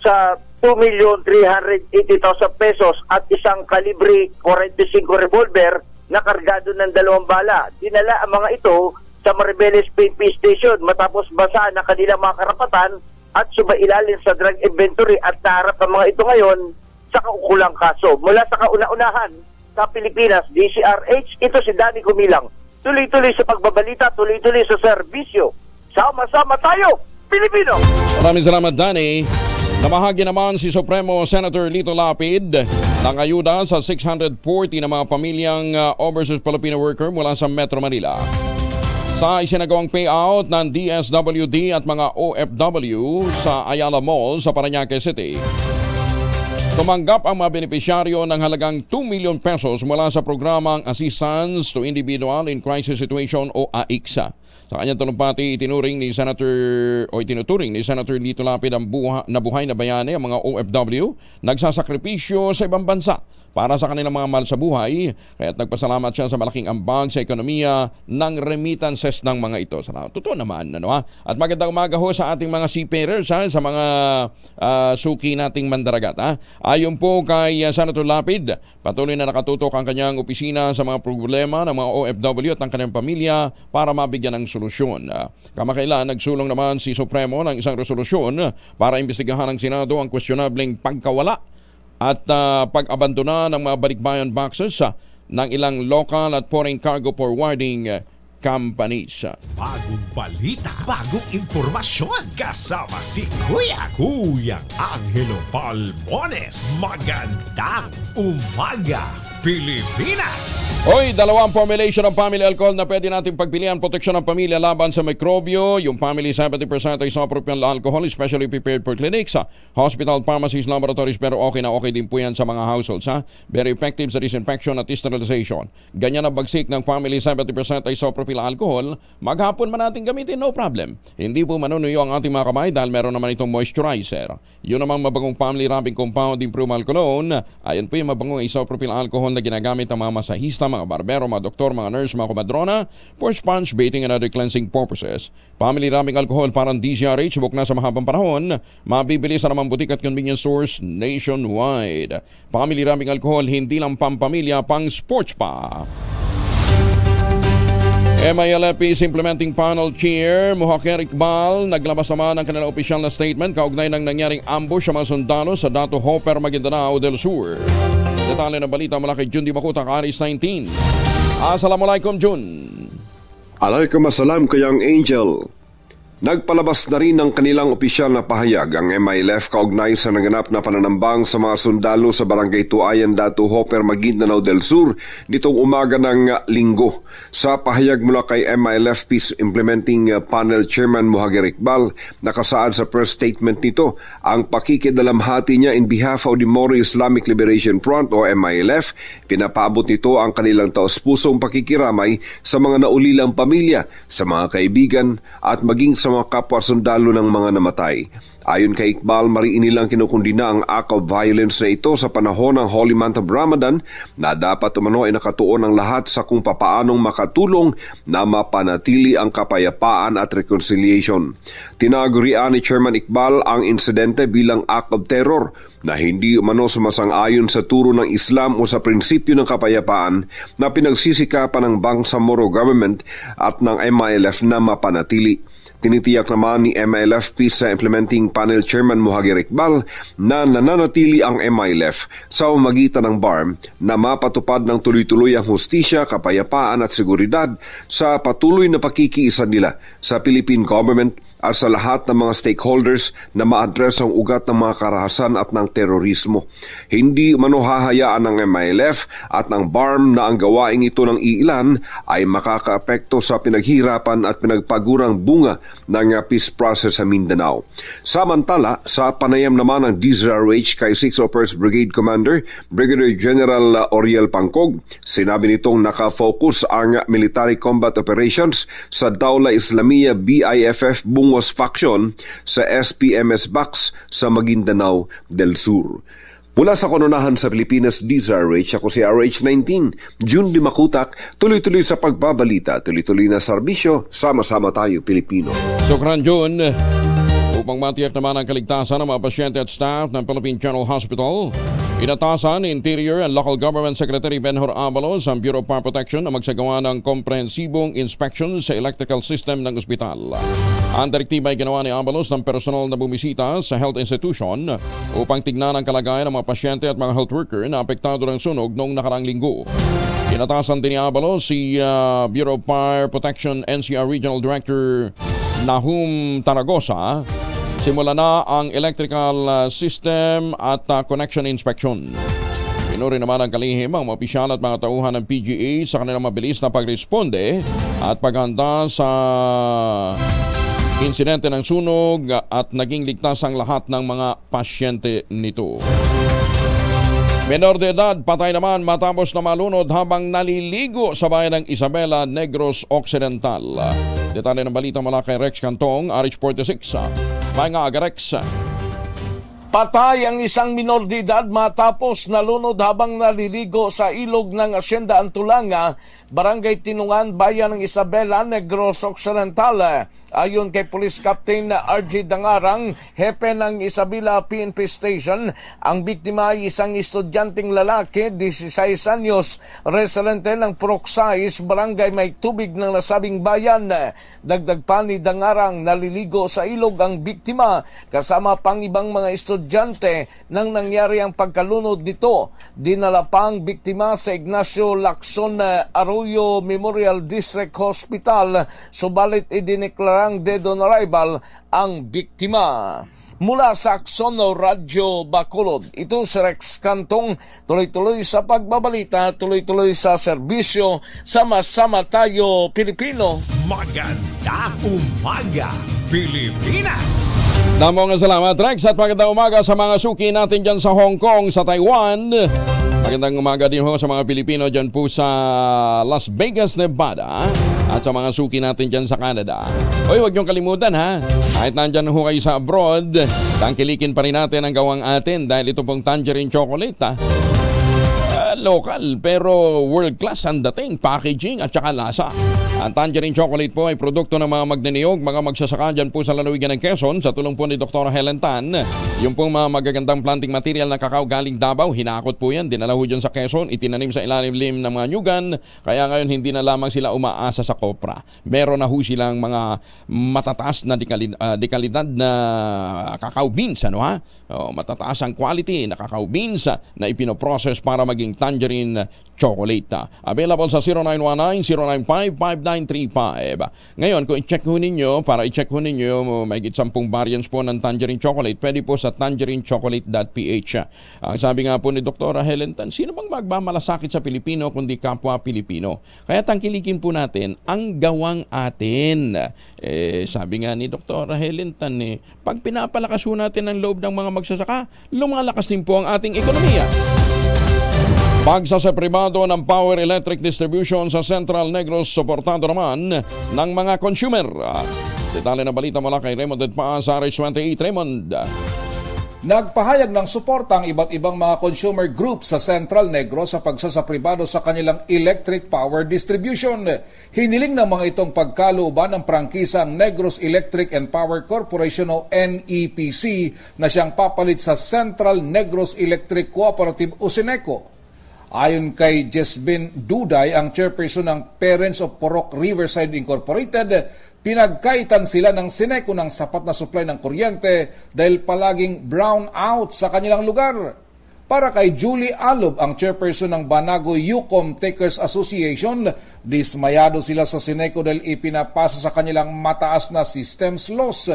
sa 2,380,000 pesos at isang kalibre 45 revolver na kargado ng 2 bala. Dinala ang mga ito sa Maribeles PNP Station matapos basaan ang kanilang mga karapatan at sumailalim sa drug inventory at naharap ang mga ito ngayon sa kaukulang kaso. Mula sa kauna-unahan sa Pilipinas, DCRH, ito si Danny Kumilang. Tuloy-tuloy sa pagbabalita, tuloy-tuloy sa serbisyo. Sama-sama tayo, Pilipino! Maraming salamat, Danny. Namahagi naman si Supremo Senator Lito Lapid ng ayuda sa 640 na mga pamilyang overseas Filipino worker mula sa Metro Manila. Sa isinagawang payout ng DSWD at mga OFW sa Ayala Mall sa Parañaque City, tumanggap ang mga benepisyaryo ng halagang 2 million pesos mula sa programang Assistance to Individual in Crisis Situation o AICSA. Sa kanyang talumpati, itinuturing ni Senator Lito Lapid ang buhay na bayani ang mga OFW nagsasakripisyo sa ibang bansa para sa kanilang mga mahal sa buhay. Kaya't nagpasalamat siya sa malaking ambag sa ekonomiya ng remittances ng mga ito. Totoo naman, At magandang umaga ho sa ating mga seafarers, sa mga suki nating mandaragat. Ayon po kay Senator Lapid, patuloy na nakatutok ang kanyang opisina sa mga problema ng mga OFW at ng kanyang pamilya para mabigyan ng solusyon. Kamakailan, nagsulong naman si Supremo ng isang resolusyon para imbestigahan ng Senado ang questionableng pagkawala at pag-abandona ng mga balikbayan boxes ng ilang local at foreign cargo forwarding companies. Bagong balita, bagong impormasyon, kasama si Kuyang Angelo Palmones. Magandang umaga, Pilipinas! Hoy, dalawang formulation ng family alcohol na pwede natin pagpilian proteksyon ng pamilya laban sa mikrobyo. Yung family 70% ay isopropyl alcohol, especially prepared for clinics, hospital, pharmacies, laboratories, pero okay din po yan sa mga households. Very effective sa disinfection at sterilization. Ganyan ang bagsik ng family 70% ay isopropyl alcohol. Maghapon man natin gamitin, no problem. Hindi po manunuyo ang ating mga kamay dahil meron naman itong moisturizer. Yun namang mabangong family wrapping compound improved alcohol. Ayan po yung mabangong isopropyl alcohol na ginagamit ng mga masahista, mga barbero, mga doktor, mga nurse, mga komadrona for sponge bathing and other cleansing purposes. Family wrapping alcohol parang DCRH, subok na sa mahabang panahon. Mabibili sa namang butik at convenience stores nationwide. Family wrapping alcohol, hindi lang pampamilya, pang sports pa. MILF is implementing panel chair Muhaker Iqbal naglabas naman ng kanilang opisyal na statement kaugnay ng nangyaring ambush sa mga sundalo sa Dato Hopper, Maguindanao del Sur. Detalye ng balita mula kay Jun Di Bakuta, Aris 19. Assalamualaikum, Jun. Alaikumussalam, Kuyang Angel. Nagpalabas na rin ng kanilang opisyal na pahayag ang MILF kaugnay sa naganap na pananambang sa mga sundalo sa Barangay Tuayan, Dato Hopper, Maguindanao del Sur nitong umaga ng Linggo. Sa pahayag mula kay MILF Peace Implementing Panel Chairman Muhaker Iqbal, nakasaad sa press statement nito ang pakikidalamhati niya in behalf of the Moro Islamic Liberation Front o MILF. Pinapaabot nito ang kanilang taos-pusong pakikiramay sa mga naulilang pamilya, sa mga kaibigan at maging sa sa mga kapwa sundalo ng mga namatay. Ayon kay Iqbal, mariinilang kinukundina ang act of violence na ito sa panahon ng Holy Month of Ramadan na dapat umano ay nakatuon ang lahat sa kung papaanong makatulong na mapanatili ang kapayapaan at reconciliation. Tinagurian ni Chairman Iqbal ang insidente bilang act of terror na hindi umano sumasang-ayon sa turo ng Islam o sa prinsipyo ng kapayapaan na pinagsisikapan ng Bangsamoro government at ng MILF na mapanatili. Tinitiyak naman ni MILF Peace Implementing Panel Chairman Muhagir Iqbal na nananatili ang MILF sa pamamagitan ng BARM na mapatupad ng tuloy-tuloy ang hustisya, kapayapaan at seguridad sa patuloy na pakikiisa nila sa Philippine government at sa lahat ng mga stakeholders na ma-address ang ugat ng mga karahasan at ng terorismo. Hindi umano hahayaan ng MILF at ng BARM na ang gawaing ito ng iilan ay makakaapekto sa pinaghirapan at pinagpagurang bunga ng peace process sa Mindanao. Samantala, sa panayam naman ng DZRH kay 601st Brigade Commander Brigadier General Oriel Pangkog, sinabi nitong nakafocus ang military combat operations sa Dawla Islamiyah BIFF Bungos Faction sa SPMS Bax sa Maguindanao del Sur. Mula sa Kononahan sa Pilipinas, DZRH, ako si RH19, June Dimakutak, tuloy-tuloy sa pagbabalita, tuloy-tuloy na serbisyo, sama-sama tayo Pilipino. Sokran June, upang matiyak naman ang kaligtasan ng mga pasyente at staff ng Philippine General Hospital, inatasan ni Interior and Local Government Secretary Benhur Abalos ang Bureau of Fire Protection na magsagawa ng komprehensibong inspection sa electrical system ng ospital. Ang direktiba ay ginawa ni Abalos ng personal na bumisita sa health institution upang tignan ang kalagayan ng mga pasyente at mga health worker na apektado ng sunog noong nakaraang linggo. Inatasan din ni Abalos si Bureau of Fire Protection NCR Regional Director Nahum Taragosa. Simula na ang electrical system at connection inspection. Pinuri naman ang kalihim ang mga opisyal at mga tauhan ng PGA sa kanilang mabilis na pagresponde at paghanda sa insidente ng sunog at naging ligtas ang lahat ng mga pasyente nito. Menor de edad patay naman matapos na malunod habang naliligo sa bayan ng Isabela, Negros Occidental. Detalye ng balita mula kay Rex Cantong, RH46. Mga aga-Rex. Patay ang isang minor de edad matapos nalunod habang naliligo sa ilog ng Hacienda Antulanga, Barangay Tinungan, Bayan ng Isabela, Negros Occidental. Ayon kay Police Captain RG Dangarang, hepe ng Isabela PNP Station, ang biktima ay isang estudyanteng lalaki, 16 anyos, residente ng Proxais, Barangay May Tubig ng nasabing bayan. Dagdag pa ni Dangarang, naliligo sa ilog ang biktima kasama pang ibang mga estudyante nang nangyari ang pagkalunod nito. Dinala pa ang biktima sa Ignacio Lacson Arroyo Memorial District Hospital, subalit idineklara ang dead on arrival ang biktima. Mula sa Aksono Radyo Bacolod, ito si Rex Cantong, tuloy-tuloy sa pagbabalita, tuloy-tuloy sa serbisyo, sama-sama tayo Pilipino. Magandang umaga, Pilipinas! Damong salamat Rex at magandang umaga sa mga suki natin dyan sa Hong Kong, sa Taiwan. Magandang umaga din ho sa mga Pilipino dyan po sa Las Vegas, Nevada at sa mga suki natin dyan sa Canada. Hoy, huwag niyong kalimutan ha, kahit nandyan ho kayo sa abroad, tangkilikin pa rin natin ang gawang atin dahil ito pong tangerine chocolate ha. Local pero world class ang dating, packaging at saka lasa. Ang tangerine chocolate po ay produkto ng mga magniniyog, mga magsasaka dyan po sa lalawigan ng Quezon sa tulong po ni Dr. Helen Tan. Yung pong mga magagandang planting material na kakao galing Davao, hinakot po yan, dinala ho dyan sa Quezon, itinanim sa ilalim ng mga nyugan. Kaya ngayon hindi na lamang sila umaasa sa kopra. Meron na ho silang mga matataas na dekalidad na kakao beans, ano ha? Matataas ang quality na kakao beans na ipinoprocess para maging tangerine chocolate. Available sa 0919-095-5935. Ngayon, kung i-check ho ninyo, may 10 variants po ng tangerine chocolate, pwede po sa tangerinechocolate.ph. Ang sabi nga po ni Dr. Helen Tan, sino bang magmamalasakit sa Pilipino kundi kapwa Pilipino? Kaya tangkilikin po natin ang gawang atin. Sabi nga ni Dr. Helen Tan, pag pinapalakas ho natin ang loob ng mga magsasaka, lumalakas din po ang ating ekonomiya. Pagsasa pribado ng power electric distribution sa Central Negros, suportado naman ng mga consumer. Detalye ng balita mula kay Raymond Edpaan sa RH28. Raymond. Nagpahayag ng suporta ang iba't ibang mga consumer groups sa Central Negros sa pagsasapribado sa kanilang electric power distribution. Hiniling ng mga itong pagkalooban ng prangkisa ang Negros Electric and Power Corporation o NEPC na siyang papalit sa Central Negros Electric Cooperative o Seneco. Ayon kay Jesbin Duday, ang chairperson ng Parents of Purok Riverside Incorporated, pinagkaitan sila ng Seneco ng sapat na supply ng kuryente dahil palaging brown out sa kanilang lugar. Para kay Julie Alob, ang chairperson ng Banago Yucom Takers Association, dismayado sila sa Seneco dahil ipinapasa sa kanilang mataas na systems loss.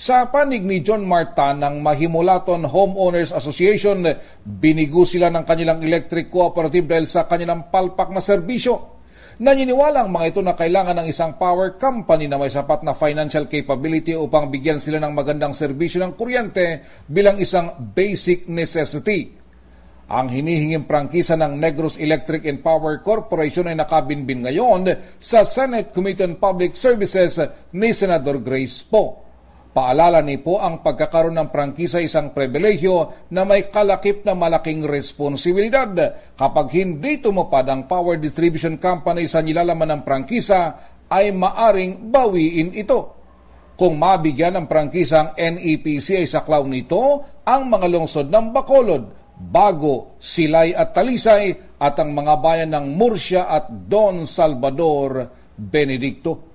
Sa panig ni John Marta ng Mahimulaton Homeowners Association, binigo sila ng kanilang electric cooperative dahil sa kanilang palpak na serbisyo. Naniniwala ang mga ito na kailangan ng isang power company na may sapat na financial capability upang bigyan sila ng magandang serbisyo ng kuryente bilang isang basic necessity. Ang hinihinging prangkisa ng Negros Electric and Power Corporation ay nakabinbin ngayon sa Senate Committee on Public Services ni Senador Grace Poe. Paalala ni po ang pagkakaroon ng prangkisa isang pribilehyo na may kalakip na malaking responsibilidad. Kapag hindi tumupad ang power distribution company sa nilalaman ng prangkisa, ay maaring bawiin ito. Kung mabigyan ng prangkisa ang NEPC ay saklaw nito ang mga lungsod ng Bacolod, Bago, Silay at Talisay at ang mga bayan ng Murcia at Don Salvador, Benedicto.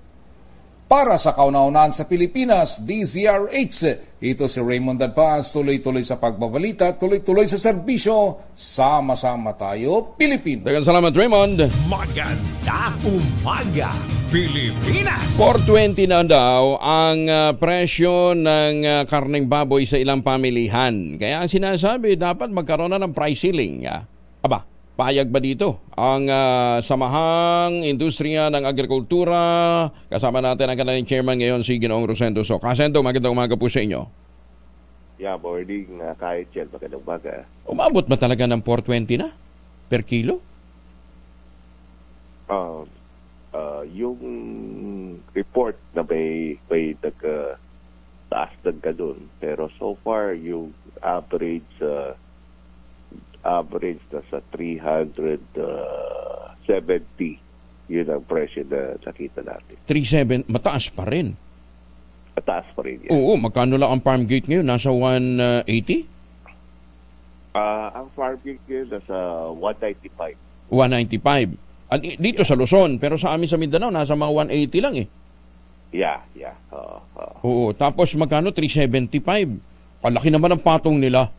Para sa kauna-unahan sa Pilipinas, DZRH, ito si Raymond Adpaz, tuloy-tuloy sa pagbabalita, tuloy-tuloy sa serbisyo, sama-sama tayo, Pilipino. Dagan salamat, Raymond. Maganda umaga, Pilipinas. 420 na daw ang presyo ng karneng baboy sa ilang pamilihan. Kaya ang sinasabi, dapat magkaroon na ng price ceiling. Aba, payag ba dito ang Samahang Industriya ng Agrikultura? Kasama natin ang kanilang chairman ngayon, si Ginoong Rosendo. So, Kasendo, magandang umaga po sa inyo. Yeah, morning, kahit yan, magandang umaga. Umabot ba talaga ng 420 na per kilo? Yung report na may nagtaas ng ganun. Pero so far, yung average na sa 370. Yun ang presyo na nakita natin. 37, mataas pa rin. Mataas pa rin, yeah. Oo, magkano lang ang farm gate ngayon? Nasa 180? Ang farm gate ngayon nasa 195. 195. At dito sa Luzon, pero sa amin sa Mindanao, nasa mga 180 lang eh. Yeah. Oo, tapos magkano? 375. Palaki naman ang patong nila.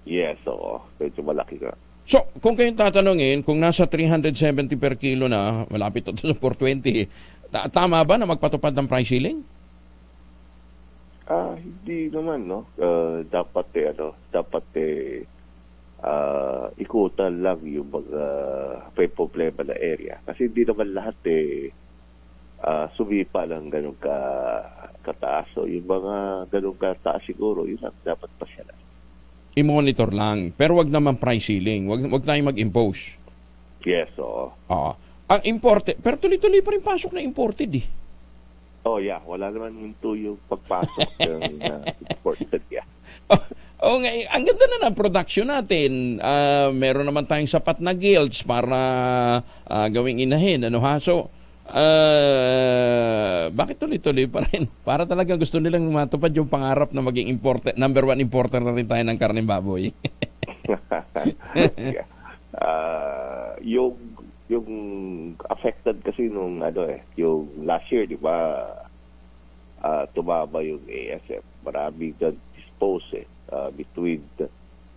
Yes, oo. Medyo malaki nga. So, kung kayong tatanungin, kung nasa 370 per kilo na, malapit ito sa 420, tama ba na magpatupad ng price ceiling? Hindi naman, no? Dapat ikutan lang yung mga may problema na area. Kasi hindi naman lahat sumipa ng ganun kataas. So, yung mga ganun kataas siguro, yun ang dapat pasyalan. I-monitor lang. Pero wag naman price ceiling. Wag tayong mag-impose. Yes, oo. Ang imported, pero tuloy-tuloy pa rin pasok na imported eh. Oh, yeah. Wala naman hinto yung pagpasok ng imported, yeah. Ang ganda na ng production natin. Meron naman tayong sapat na guilds para gawing inahin. So, bakit tuloy-tuloy pa rin? Para talaga gusto nilang matupad yung pangarap na maging number one importer na rin tayo ng karneng baboy. Yung affected kasi nung yung last year, di ba, tumaba yung ASF. Marami dyan dispose between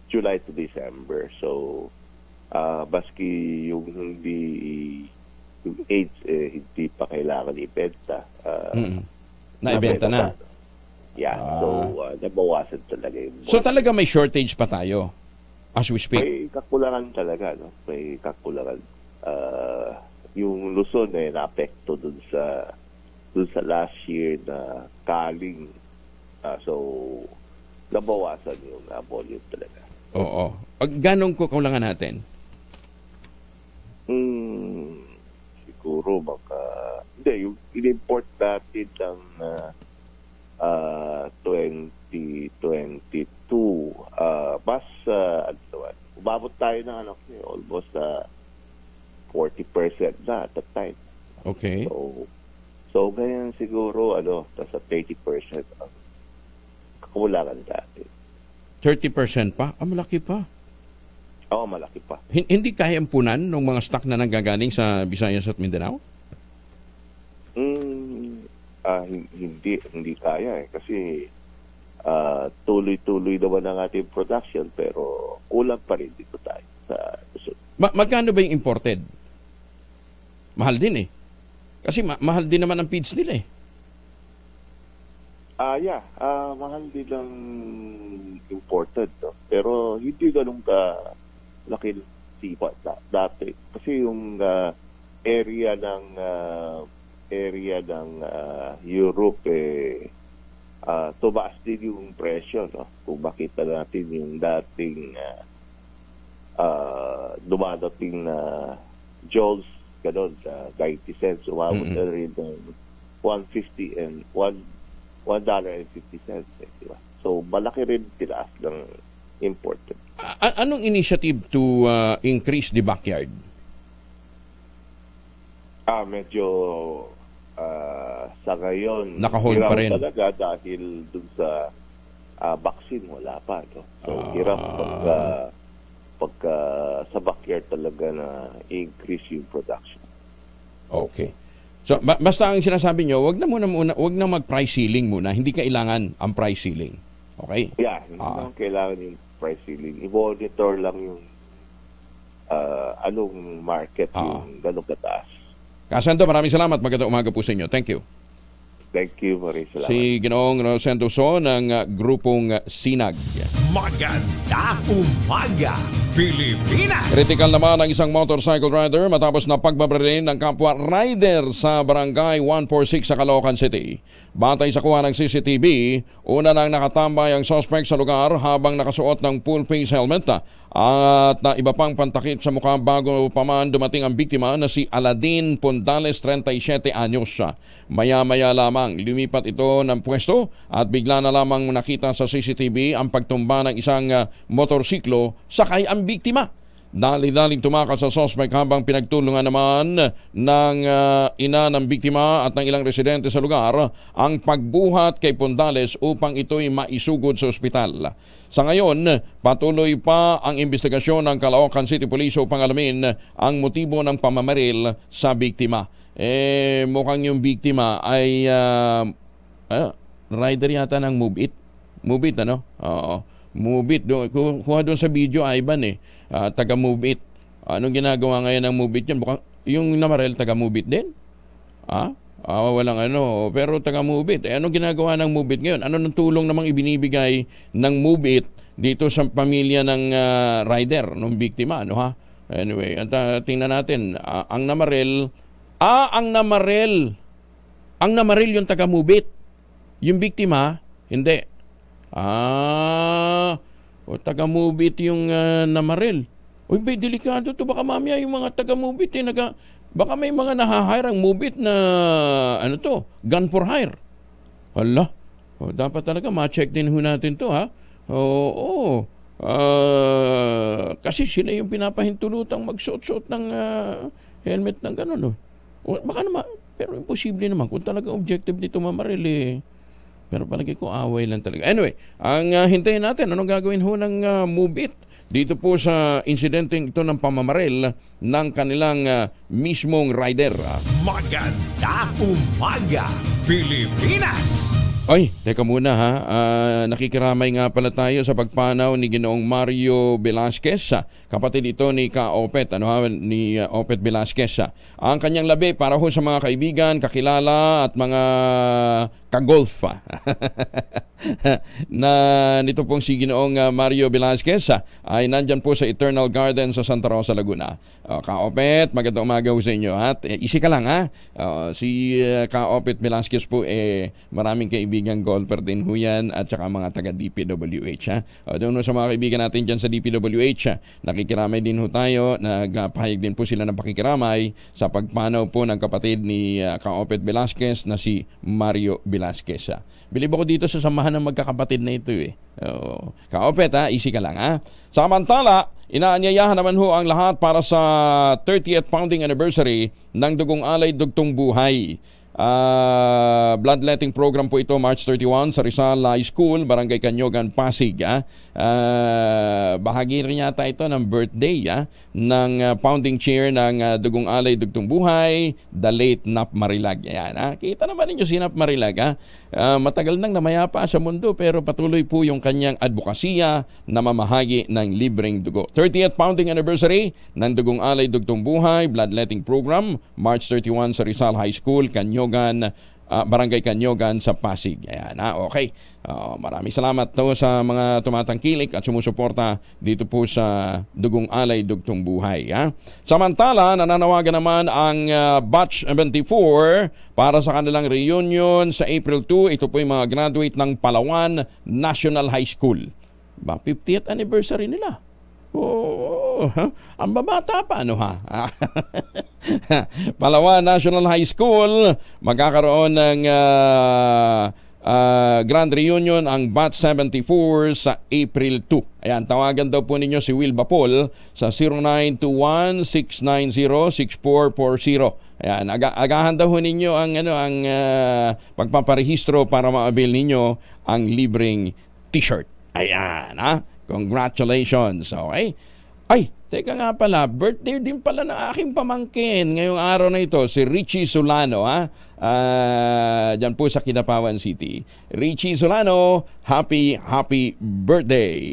July to December. So, baski yung yung AIDS hindi pa kailangan ibenta. Naibenta na. Yeah, so nabawasan talaga yung... So talaga may shortage pa tayo as we speak? May kakulangan talaga, no? May kakulangan. Yung Luzon naapekto dun sa last year na kaling. So nabawasan yung volume talaga. Oo. Ganong kukulangan natin? Siguro hindi, in-import natin ng 2022, mas umabot tayo ng almost 40% na at that time. Okay. So ganyan siguro, nasa 30% ang kakulangan natin. 30% pa? Malaki pa. Oo, malaki pa. Hindi kaya ampunan ng mga stock na nanggagaling sa Visayas at Mindanao? Hindi kaya kasi tuloy-tuloy naman ang ating production pero kulang pa rin dito tayo sa Luzon. Magkano ba yung imported? Mahal din kasi mahal din naman ang feeds nila mahal din ang imported, no? Pero hindi ganun ka laki sipa dati kasi yung area ng Europe tumaas din yung presyo, no? Kung makita natin yung dating dumadating na joules ganun, 90 cents, umabot na rin ng 150 and $1.50, diba? So malaki rin tinaas ng imported. Anong initiative to increase the backyard? Medyo sa ngayon naka-hold pa rin talaga dahil dun sa vaccine wala pa, no? So hirap pagka sa backyard talaga na increase yung production. Okay. So basta ang sinasabi nyo, wag na mag-price ceiling muna. Hindi kailangan ang price ceiling. Okay? Yeah, hindi naman kailangan yung price ceiling. I-monitor lang yung anong market yung ganong kataas. Kasando, maraming salamat. Magandang umaga po sa inyo. Thank you. Thank you, maraming salamat. Si Ginoong Rosendo So ng grupong Sinag. Maganda umaga, Pilipinas! Critical naman ang isang motorcycle rider matapos na pagbabarilin ng kapwa rider sa Barangay 146 sa Caloocan City. Batay sa kuha ng CCTV, una nang nakatambay ang suspect sa lugar habang nakasuot ng full face helmet at na iba pang pantakip sa mukha bago pa man dumating ang biktima na si Aladin Pondales, 37 anyos. Maya-maya lamang lumipat ito ng pwesto at bigla na lamang nakita sa CCTV ang pagtumba ng isang motorsiklo sakay ang biktima. Dali-daling tumakas sa suspect habang pinagtulungan naman ng ina ng biktima at ng ilang residente sa lugar ang pagbuhat kay Pondales upang ito'y maisugod sa ospital. Sa ngayon, patuloy pa ang investigasyon ng Caloocan City Police upang alamin ang motibo ng pamamaril sa biktima. Mukhang yung biktima ay rider yata ng Move It. Move It, ano? Oo. Move It. Kuha doon sa video, Ivan taga Move It. Anong ginagawa ngayon ng Move It yan? Yung namarel, taga Move It din? Walang pero taga Move It. Anong ginagawa ng Move It ngayon? Ano ng tulong namang ibinibigay ng Move It dito sa pamilya ng rider, ng biktima, Anyway, at tingnan natin, ang namarel yung taga Move It. Yung biktima, hindi. Taga-Move It yung namaril. Uy, delikado to. Baka mamaya yung mga taga-Move It baka may mga nahahire ang Move It na gun for hire. Hala. Dapat talaga ma-check din natin to, ha? Kasi sila yung pinapahintulutang magsuot-suot ng helmet ng gano'n. Baka naman, pero imposible naman kung talaga objective nito mamaril Pero palagi ko away lang talaga. Anyway, ang hintayin natin, anong gagawin ng Move It dito po sa insidenteng ito ng pamamaril ng kanilang mismong rider. Maganda umaga, Pilipinas! Ay, teka muna nakikiramay nga pala tayo sa pagpanaw ni Ginoong Mario Velasquez, kapatid ito ni Ka-Opet, ni Opet Velasquez. Ang kanyang labi para ho sa mga kaibigan, kakilala at mga kagolf na nito pong si Ginoong Mario Velasquez ay nandyan po sa Eternal Garden sa Santa Rosa, Laguna. Ka-Opet, magandang umaga sa inyo. At isi ka lang si Ka-Opet Velasquez po maraming kaibigan golfer din ho yan at saka mga taga DPWH. Doon sa mga kaibigan natin dyan sa DPWH, nakikiramay din ho tayo. Nagpahayag din po sila ng pakikiramay sa pagpanaw po ng kapatid ni Ka-Opet Velasquez na si Mario Velasquez. Bilib ako dito sa samahan ng magkakapatid na ito Ka-Opet easy ka lang Samantala, inaanyayahan naman ho ang lahat para sa 30th founding anniversary ng Dugong Alay Dugtong Buhay. Bloodletting program po ito March 31 sa Rizal High School, Barangay Kanyogan, Pasig. Bahagi rin yata ito ng birthday ng founding chair ng Dugong Alay Dugtong Buhay, the late Nap Marilag. Kita naman ninyo si Nap Marilag. Matagal nang namayapa sa mundo pero patuloy po yung kanyang advokasya na mamahagi ng libreng dugo. 30th founding anniversary ng Dugong Alay Dugtong Buhay Bloodletting Program March 31 sa Rizal High School, Kanyogan, Barangay Kanyogan sa Pasig. Okay. Maraming salamat sa mga tumatangkilik at sumusuporta dito po sa Dugong Alay Dugtong Buhay. Samantala, nananawagan naman ang Batch 74 para sa kanilang reunion sa April 2. Ito po yung mga graduate ng Palawan National High School. 50th anniversary nila. Ang babata pa Palawan National High School magkakaroon ng grand reunion ang Batch 74 sa April 2. Ayan, tawagan daw po ninyo si Will Bapol sa 0921-690-6440. Ayan, agahan daw ninyo ang pagpaparehistro para ma-avail ninyo ang libreng t-shirt. Ayan, congratulations. Okay? Ay, teka nga pala, birthday din pala ng aking pamangkin ngayong araw na ito, si Richie Solano, dyan po sa Kidapawan City. Richie Solano, happy birthday!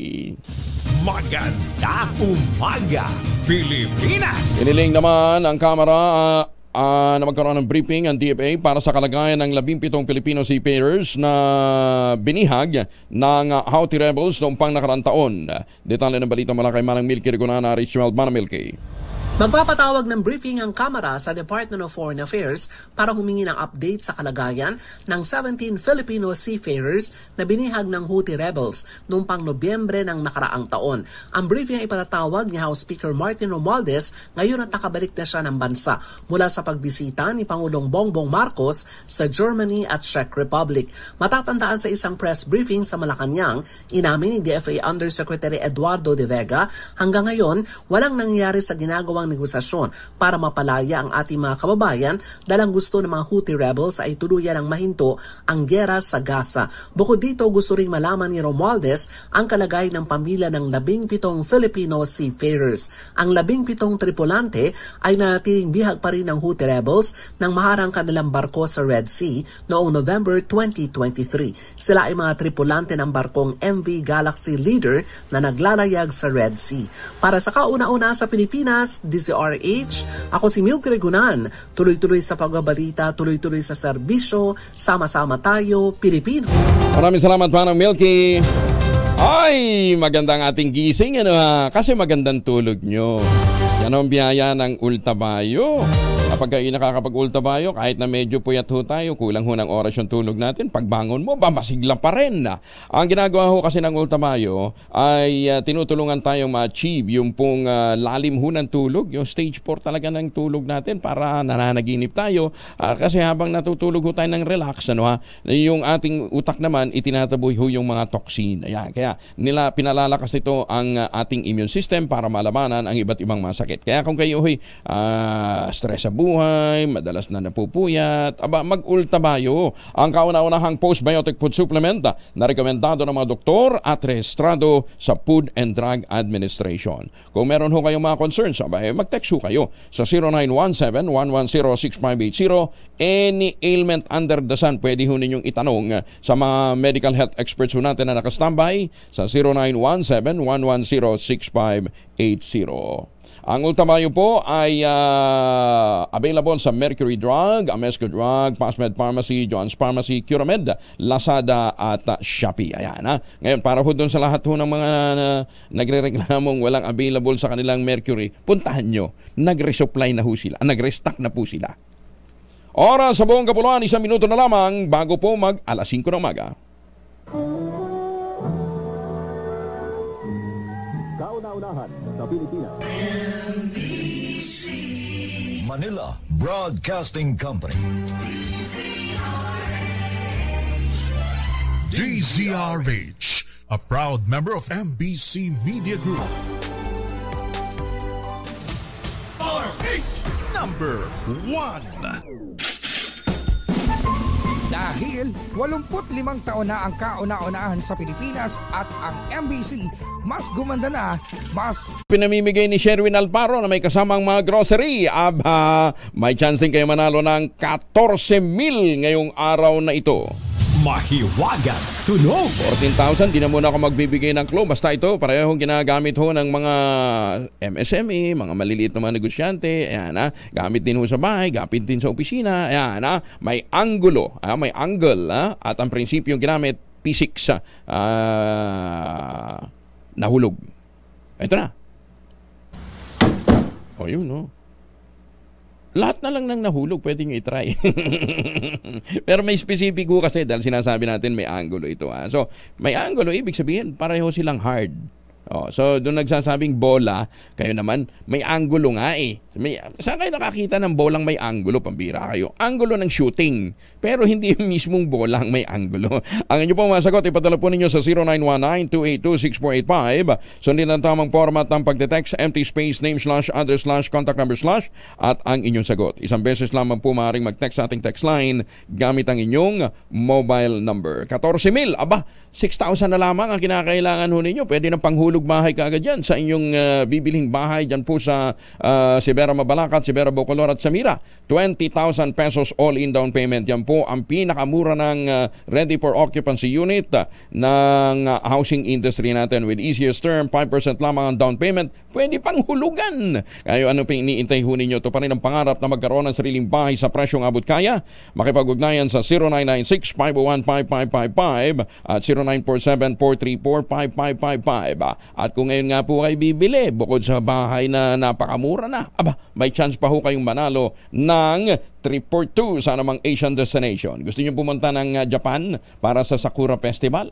Maganda umaga, Pilipinas! Iniling naman ang Kamara na magkaroon ng briefing ang DFA para sa kalagayan ng 17 Filipino seafarers na binihag ng Houthi rebels noong pang nakarang taon. Detalye ng balita mula kay Manang Milky Rigonana, Richmond. Manang Milky. Magpapatawag ng briefing ang Kamara sa Department of Foreign Affairs para humingi ng update sa kalagayan ng 17 Filipino seafarers na binihag ng Houthi rebels noong pang Nobyembre ng nakaraang taon. Ang briefing ay ipatatawag ni House Speaker Martin Romualdez ngayon at nakabalik na siya ng bansa mula sa pagbisita ni Pangulong Bongbong Marcos sa Germany at Czech Republic. Matatandaan sa isang press briefing sa Malacanang, inamin ni DFA Undersecretary Eduardo De Vega, hanggang ngayon walang nangyayari sa ginagawang negosasyon para mapalaya ang ating mga kababayan dahil ang gusto ng mga Houthi rebels ay tuluyan ang mahinto ang giyera sa Gaza. Bukod dito, gusto ring malaman ni Romualdez ang kalagay ng pamilya ng 17 Filipino seafarers. Ang 17 tripulante ay nanatiling bihag pa rin ng Houthi rebels nang maharang kanilang barko sa Red Sea noong November 2023. Sila ay mga tripulante ng barkong MV Galaxy Leader na naglalayag sa Red Sea. Para sa kauna-una sa Pilipinas, DZRH, ako si Milky Regunan. Tuloy-tuloy sa pagbabalita, tuloy-tuloy sa serbisyo, sama-sama tayo, Pilipino. Maraming salamat pa ng Milky. Ay, magandang ating gising kasi magandang tulog nyo. Yan ang biyaya ng Ultabayo. Kapag kayo nakakapag-ultabayo, kahit na medyo puyat ho tayo, kulang ho ng oras yung tulog natin, pagbangon mo, masigla pa rin. Ang ginagawa ho kasi ng ultabayo ay tinutulungan tayong ma-achieve yung pong lalim ho ng tulog, yung stage 4 talaga ng tulog natin para nananaginip tayo. Kasi habang natutulog ho tayo ng relax, yung ating utak naman, itinataboy ho yung mga toxin. Ayan, kaya pinalalakas nito ang ating immune system para malabanan ang iba't ibang masakit. Kaya kung kayo ho'y stress sa buhay, madalas na napupuyat, mag-ultabayo. Ang kauna-unahang postbiotic food supplement na rekomendado ng mga doktor at rehistrado sa Food and Drug Administration. Kung meron ho kayong mga concerns, mag-text ho kayo sa 0917-110-6580. Any ailment under the sun, pwede ho ninyong itanong sa mga medical health experts ho natin na nakastambay sa 0917-110-6580. Ang Ultamayo po ay available sa Mercury Drug, Amesco Drug, Pasmed Pharmacy, John's Pharmacy, Curamed, Lazada at Shopee. Ayan ha. Ngayon, para ho doon sa lahat ho ng mga nagre-reklamong walang available sa kanilang Mercury, puntahan nyo. Nag-resupply na ho sila. Nag-restock na po sila. Oras sa buong Kapuluan, 1 minuto na lamang bago po mag-alas 5 ng umaga. Kauna-unahan sa Pilipinas. Manila Broadcasting Company. DZRH, a proud member of MBC Media Group. RH number 1. Dahil 85 taon na ang kauna-unahan sa Pilipinas at ang MBC mas gumanda na, mas pinamimigay ni Sherwin Alparo na may kasamang mga grocery. May chance din kayo manalo ng 14,000 ngayong araw na ito. Mahiwagan tunog. 14,000, di na muna ako magbibigay ng clue. Basta ito, parehong ginagamit ho ng mga MSME, mga maliliit na mga negosyante. Ayan, gamit din ho sa bahay, gamit din sa opisina. Ayan, may angulo, may angle. At ang prinsipyo ginamit, P6. Nahulog. Ito na. O yun, no? Lahat na lang ng nahulog, pwede nyo i-try. Pero may specific ko kasi dahil sinasabi natin may angulo ito. So, may angulo, ibig sabihin, pareho silang hard. So, doon nagsasabing bola, kayo naman, may angulo nga eh. Saan kayo nakakita ng bolang may angulo? Pambira kayo. Angulo ng shooting. Pero hindi yung mismong bolang may angulo. Ang inyo pong masagot, ipadala po ninyo sa 0919-282-6485. Sundin ang tamang format ng pagdetext, empty space, name / address / contact number / at ang inyong sagot. Isang beses lamang po maaaring mag-text sa ating text line gamit ang inyong mobile number. 14,000. Aba, 6,000 na lamang ang kinakailangan ho ninyo. Pwede na panghulog bahay kaagad yan sa inyong bibiling bahay dyan po sa Sibera Mabalacat, Sibera Bacolod at Samira. 20,000 pesos all-in down payment. Yan po ang pinakamura ng ready for occupancy unit ng housing industry natin with easiest term, 5% lamang ang down payment. Pwede pang hulugan. Kayo ano pa iniintay ho ninyo? Ito pa rin ang pangarap na magkaroon ng sariling bahay sa presyong abot kaya. Makipag-ugnayan sa 0996-501-5555 at 0947-434-5555. At kung ngayon nga po kayo bibili, bukod sa bahay na napakamura na, may chance pa ho kayong manalo ng trip for 2 sa namang Asian destination. Gusto niyo pumunta ng Japan para sa Sakura Festival?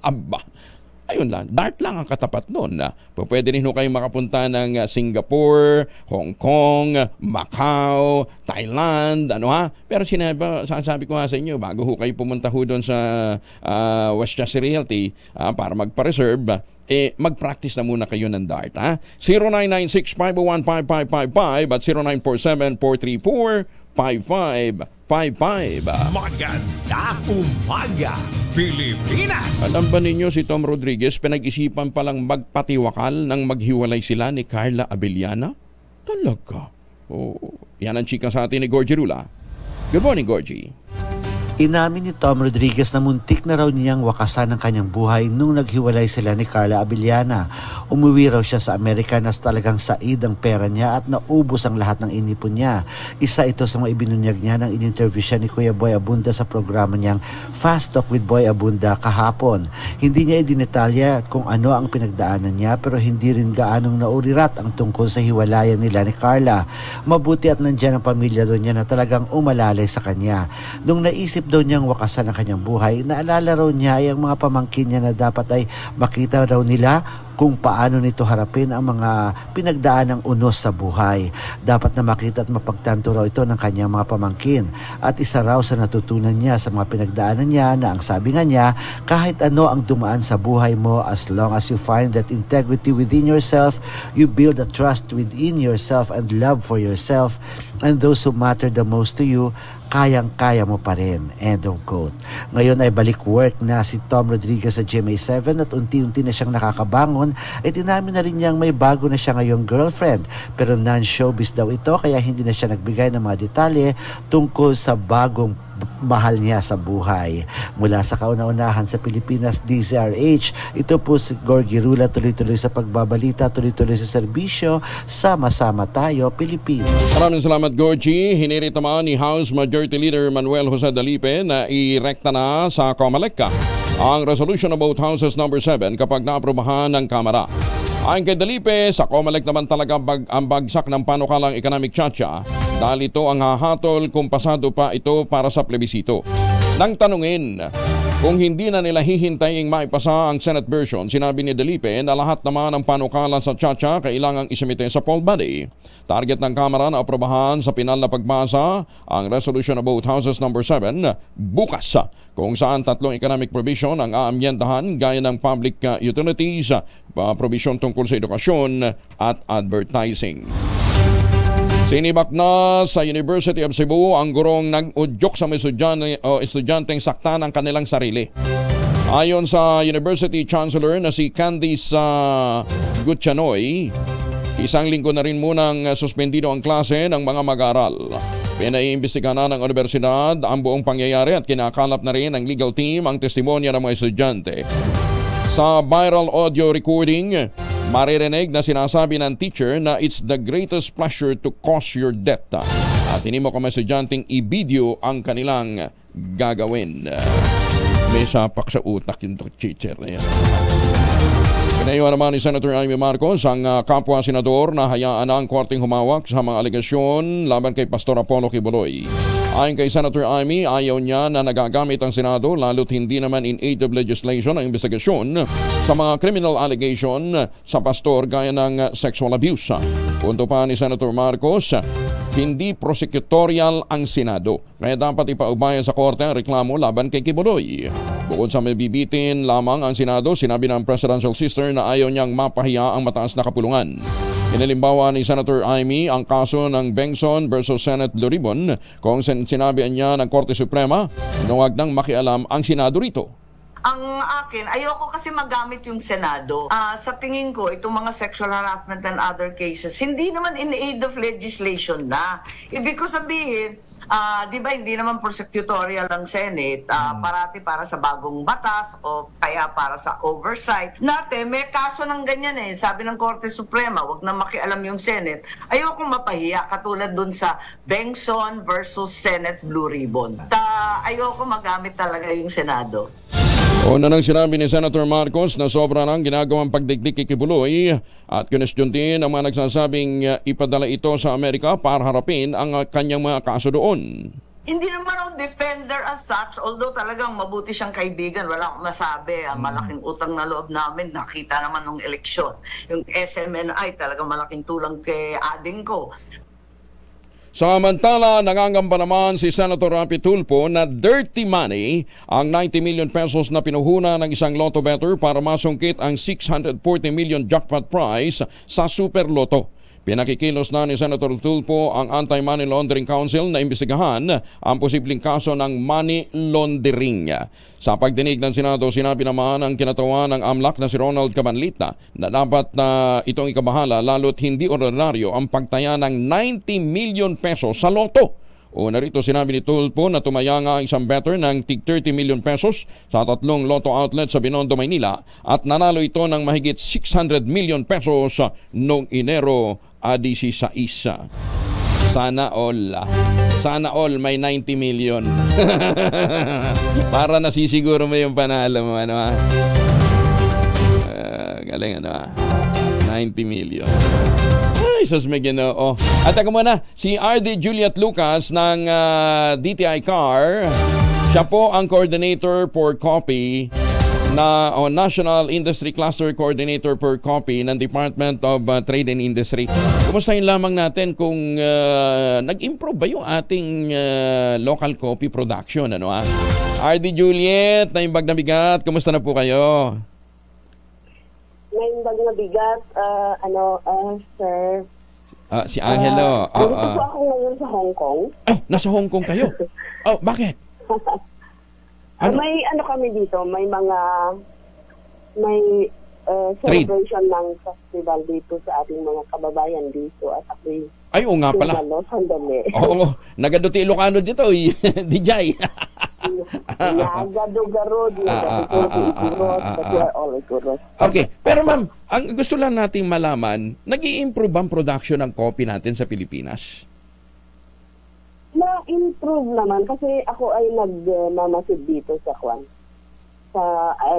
Ayun lang, DART lang ang katapat nun. Pwede rin ho kayong makapunta ng Singapore, Hong Kong, Macau, Thailand, Pero sabi ko nga sa inyo, bago ho kayo pumunta ho doon sa Westchester Realty para magpa-reserve, mag-practice na muna kayo ng DART. 0996-501-5555 at 0947-434-5555. Maganda umaga, Pilipinas! Alam ba ninyo si Tom Rodriguez pinag-isipan palang magpatiwakal nang maghiwalay sila ni Carla Abellana? Talaga? Yan ang chika sa atin ni Gorgie Rula. Good morning, Gorgie. Inamin ni Tom Rodriguez na muntik na raw niyang wakasan ang kanyang buhay nung naghiwalay sila ni Carla Abellana. Umuwi raw siya sa Amerika na talagang said ang pera niya at naubos ang lahat ng inipon niya. Isa ito sa mga ibinunyag niya nang in-interview siya ni Kuya Boy Abunda sa programa niyang Fast Talk with Boy Abunda kahapon. Hindi niya idinetalya kung ano ang pinagdaanan niya pero hindi rin gaanong naurirat ang tungkol sa hiwalayan nila ni Carla. Mabuti at nandyan ang pamilya doon niya na talagang umalalay sa kanya. Nung naisip daw niyang wakasan ang kanyang buhay, naalala raw niya ay ang mga pamangkin niya na dapat ay makita raw nila kung paano nito harapin ang mga pinagdaan ng unos sa buhay. Dapat na makita at mapagtanto raw ito ng kanyang mga pamangkin. At isa raw sa natutunan niya sa mga pinagdaanan niya na ang sabi nga niya, kahit ano ang dumaan sa buhay mo, as long as you find that integrity within yourself, you build a trust within yourself and love for yourself and those who matter the most to you, kayang-kaya mo pa rin. End of quote. Ngayon ay balik work na si Tom Rodriguez sa GMA7 at unti-unti na siyang nakakabangon noon, itinamin na rin niyang may bago na siya ngayong girlfriend. Pero non-showbiz daw ito kaya hindi na siya nagbigay ng mga detalye tungkol sa bagong mahal niya sa buhay. Mula sa kauna-unahan sa Pilipinas, DZRH, ito po si Gorgie Rula, tuloy-tuloy sa pagbabalita, tuloy-tuloy sa serbisyo, sama-sama tayo, Pilipinas. Maraming salamat, Gorgie. Hinirit naman ni House Majority Leader Manuel Jose Dalipe na irekta na sa COMELEC ang Resolution about Houses number 7 kapag naaprubahan ng Kamara. Ayon kay Dalipe, sa COMELEC naman talaga ang bagsak ng panukalang economic tchatcha dahil ito ang hahatol kung pasado pa ito para sa plebisito. Nang tanungin kung hindi na nila hihintayin maipasa ang Senate version, sinabi ni Dalipe na lahat naman ng panukalan sa tchatcha kailangang isimite sa poll body. Target ng Kamara na aprobahan sa pinal na pagbasa ang Resolution about Houses number 7 bukas, kung saan 3 economic provision ang aamyendahan gaya ng public utilities, provision tungkol sa edukasyon at advertising. Sinibak na sa University of Cebu ang gurong nag-udyok sa mga estudyanteng sakta ng kanilang sarili. Ayon sa University Chancellor na si Candice Gutchanoy, isang linggo na rin munang suspendido ang klase ng mga mag-aaral. Pinaiimbestigahan na ng universidad ang buong pangyayari at kinakalap na rin ng legal team ang testimonya ng mga estudyante. Sa viral audio recording, maririnig na sinasabi ng teacher na it's the greatest pleasure to cause your death. At hindi mo kami estudyanteng i-video ang kanilang gagawin. May sapak sa utak yung teacher na yan. Pinayuhan naman ni Senator Amy Marcos ang kapwa senador na hayaan na ang korteng humawak sa mga alegasyon laban kay Pastor Apollo Quiboloy. Ayon kay Senator Amy, ayaw niya na nagagamit ang Senado lalo't hindi naman in aid of legislation ang investigasyon sa mga criminal allegation sa pastor gaya ng sexual abuse. Punto pa ni Senator Marcos, hindi prosecutorial ang Senado, kaya dapat ipaubaya sa korte ang reklamo laban kay Quiboloy. Bukod sa mabibitin lamang ang Senado, sinabi ng presidential sister na ayaw niyang mapahiya ang mataas na kapulungan. Inilimbawa ni Senator Amy ang kaso ng Bengson versus Senate Blue Ribbon kung sinabi niya ng Korte Suprema na huwag nang makialam ang Senado rito. Ang akin, ayoko kasi magamit yung Senado. Sa tingin ko, itong mga sexual harassment and other cases, hindi naman in aid of legislation na. Ibig ko sabihin, di ba hindi naman prosecutorial ang Senate, parati para sa bagong batas o kaya para sa oversight. Natin, may kaso ng ganyan eh. Sabi ng Korte Suprema, wag na makialam yung Senate. Ayokong mapahiya katulad dun sa Bengson versus Senate Blue Ribbon. Ayoko magamit talaga yung Senado. Una nang sinabi ni Senator Marcos na sobra nang ginagawang pagdikdik kay Quiboloy at kinestyon din ang mga nagsasabing ipadala ito sa Amerika para harapin ang kanyang mga kaso doon. Hindi naman ako defender as such, although talagang mabuti siyang kaibigan, wala akong masabi. Malaking utang na loob namin, nakita naman nung eleksyon. Yung SMNI talagang malaking tulang kay ading ko. Samantala, nangangamba naman si Senator Rapi Tulfo na dirty money ang 90 million pesos na pinuhuna ng isang lotto bettor para masungkit ang 640 million jackpot prize sa Super Lotto. Pinakikilos na ni Senator Tulfo ang Anti-Money Laundering Council na imbestigahan ang posibleng kaso ng money laundering. Sa pagdinig ng Senado, sinabi naman ang kinatawan ng AMLAC na si Ronald Cabanlita na dapat na itong ikabahala lalo't hindi ordinaryo ang pagtaya ng 90 million pesos sa loto. Una rito sinabi ni Tulfo na tumaya nga ang isang bettor ng tig 30 million pesos sa 3 lotto outlet sa Binondo, Maynila at nanalo ito ng mahigit 600 million pesos noong Enero 16. Sana all may 90 million. Para nasisiguro mo yung panalo mo, ano ha? Galing, ano ha? 90 million. Ay, sus may ginoo. At ako muna, si RD Juliet Lucas ng DTI CAR. Siya po ang coordinator for copy na National Industry Cluster Coordinator for Copy ng Department of Trade and Industry. Kumustahin lamang natin kung nag-improve ba yung ating local coffee production, ano ha? RD Juliet, naimbag na bigat, kumusta na po kayo? Naimbag na bigat, sir. Si Angelo. Dito po ako ngayon sa Hong Kong. Nasa Hong Kong kayo? Bakit? May kami dito, may celebration ng festival dito sa ating mga kababayan dito at ako'y Ay, oo nga pala. Sandali. Oo, nagaduti Ilocano dito, DJ. Nagadugarod, but we are all Iguros. Okay, pero ma'am, ang gusto lang nating malaman, nag-i-improve ang production ng coffee natin sa Pilipinas? Na-improve naman kasi ako ay nagmamasid dito sa sa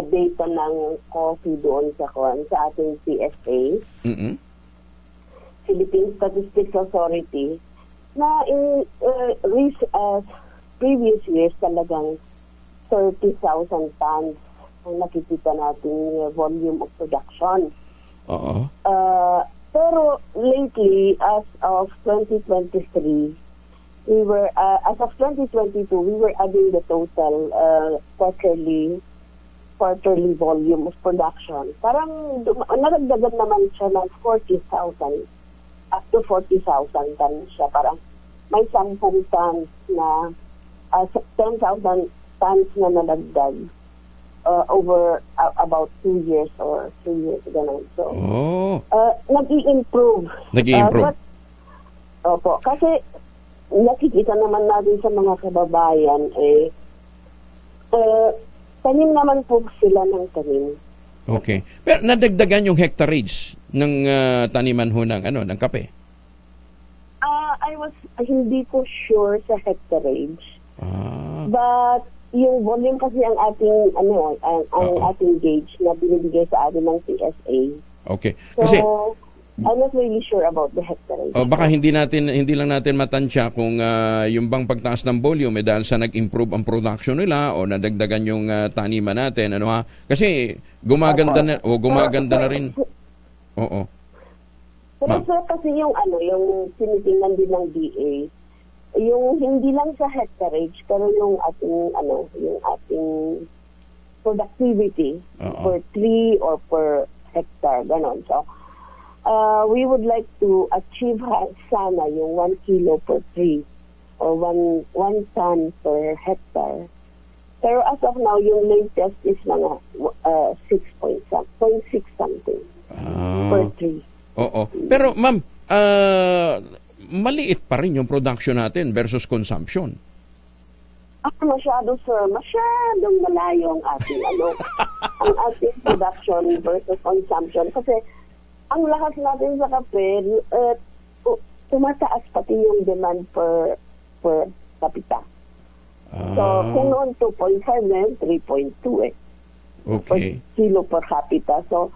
data ng coffee doon sa sa ating PSA, Philippine Statistics Authority, na in previous years talagang 30,000 tons ang nakikita nating volume of production. Pero lately, as of 2023, we were as of 2022, we were adding the total quarterly volume of production. Parang naragdagan naman siya ng 40,000 up to 40,000 tons siya. Parang may 10 tons na 10,000 tons na nalagdag over about 2 years or 3 years ganun. So, nag-i-improve. Opo, kasi nakikita naman natin sa mga kababayan tanim naman po sila ng tanim. Okay. Pero nadagdagan yung hectarage ng taniman ho ng kape? Hindi ko sure sa hectarage. But yung volume kasi ang ating ating gauge na binibigay sa atin ng PSA. Okay. Kasi I'm not really sure about the hectarage. Baka hindi lang natin matansya kung yung bang pagtaas ng volume dahil sa nag-improve ang production nila o nadagdagan yung taniman natin, kasi gumaganda na rin. Oo. Pero kasi yung tinitingnan din ng DA, yung hindi lang sa hectarage pero yung ating productivity per tree or per hectare, ganon. So we would like to achieve sana yung 1 kilo per tree or 1 ton per hectare. Pero as of now, yung latest is mga 6.6 something per tree. Oo. Pero ma'am, maliit pa rin yung production natin versus consumption. Masyado, sir. Masyadong malayo ang ating ang ating production versus consumption. Kasi ang lakas natin sa kape, tumataas pati yung demand per capita. So, kung noon 2.5 ngayon, 3.2 Okay. Per kilo per capita. So,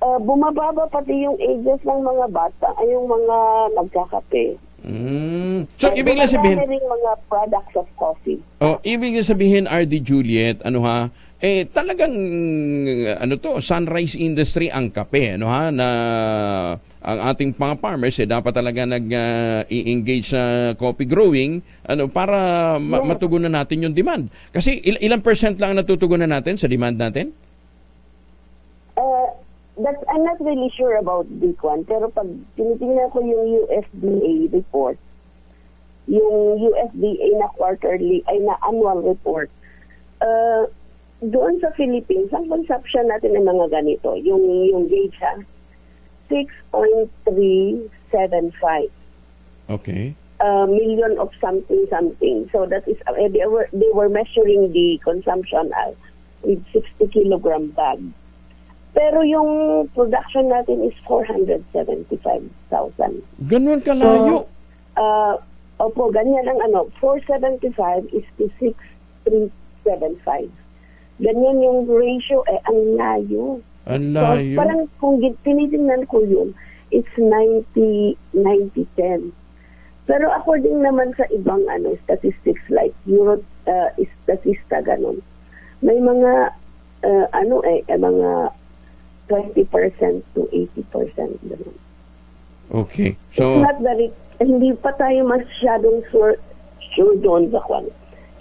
bumababa pati yung ages ng mga bata ay yung mga nagkakape. So, ibig lang sabihin, mga products of coffee. Ibig sabihin, RD Juliet, talagang sunrise industry ang kape, na ang ating mga farmers dapat talaga nag-engage sa coffee growing para matugunan natin yung demand. Kasi ilang percent lang natutugunan natin sa demand natin? I'm not really sure about this one, pero pag tinitingnan ko yung USDA report, yung USDA na quarterly ay na annual report, doon sa Philippines, ang consumption natin ng mga ganito, yung gauge 6.375. Okay. Million of something. So that is they were measuring the consumption with 60 kilogram bag. Pero yung production natin is 475,000. Ganun kalayo? Opo, ganyan ang 475 is to 6,375. Ganyan yung ratio, ang layo. Ang layo. So, parang kung tinitingnan ko yun, it's 90-10. Pero according naman sa ibang statistics like Statista, ganun, may mga mga 20% to 80%. Ganun. Okay. So, it's not hindi pa tayo masyadong sure doon sa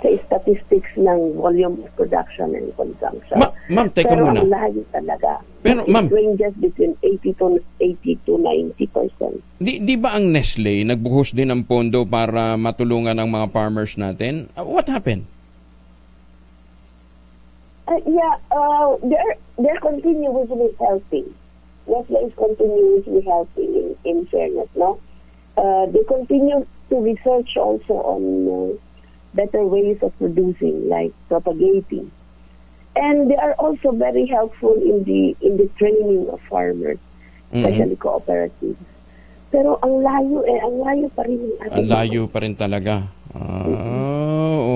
statistics ng volume of production and consumption. Ma'am, teka pero muna. Pero ang layo talaga. Pero, ma'am, it ranges between 80 to 90%. Di ba ang Nestle nagbuhos din ng pondo para matulungan ang mga farmers natin? What happened? They're continuously helping. Nestle is continuously helping in fairness, no? They continue to research also on better ways of producing, like propagating. And they are also very helpful in the training of farmers, especially cooperatives. Pero ang layo pa rin. Ang layo pa rin talaga.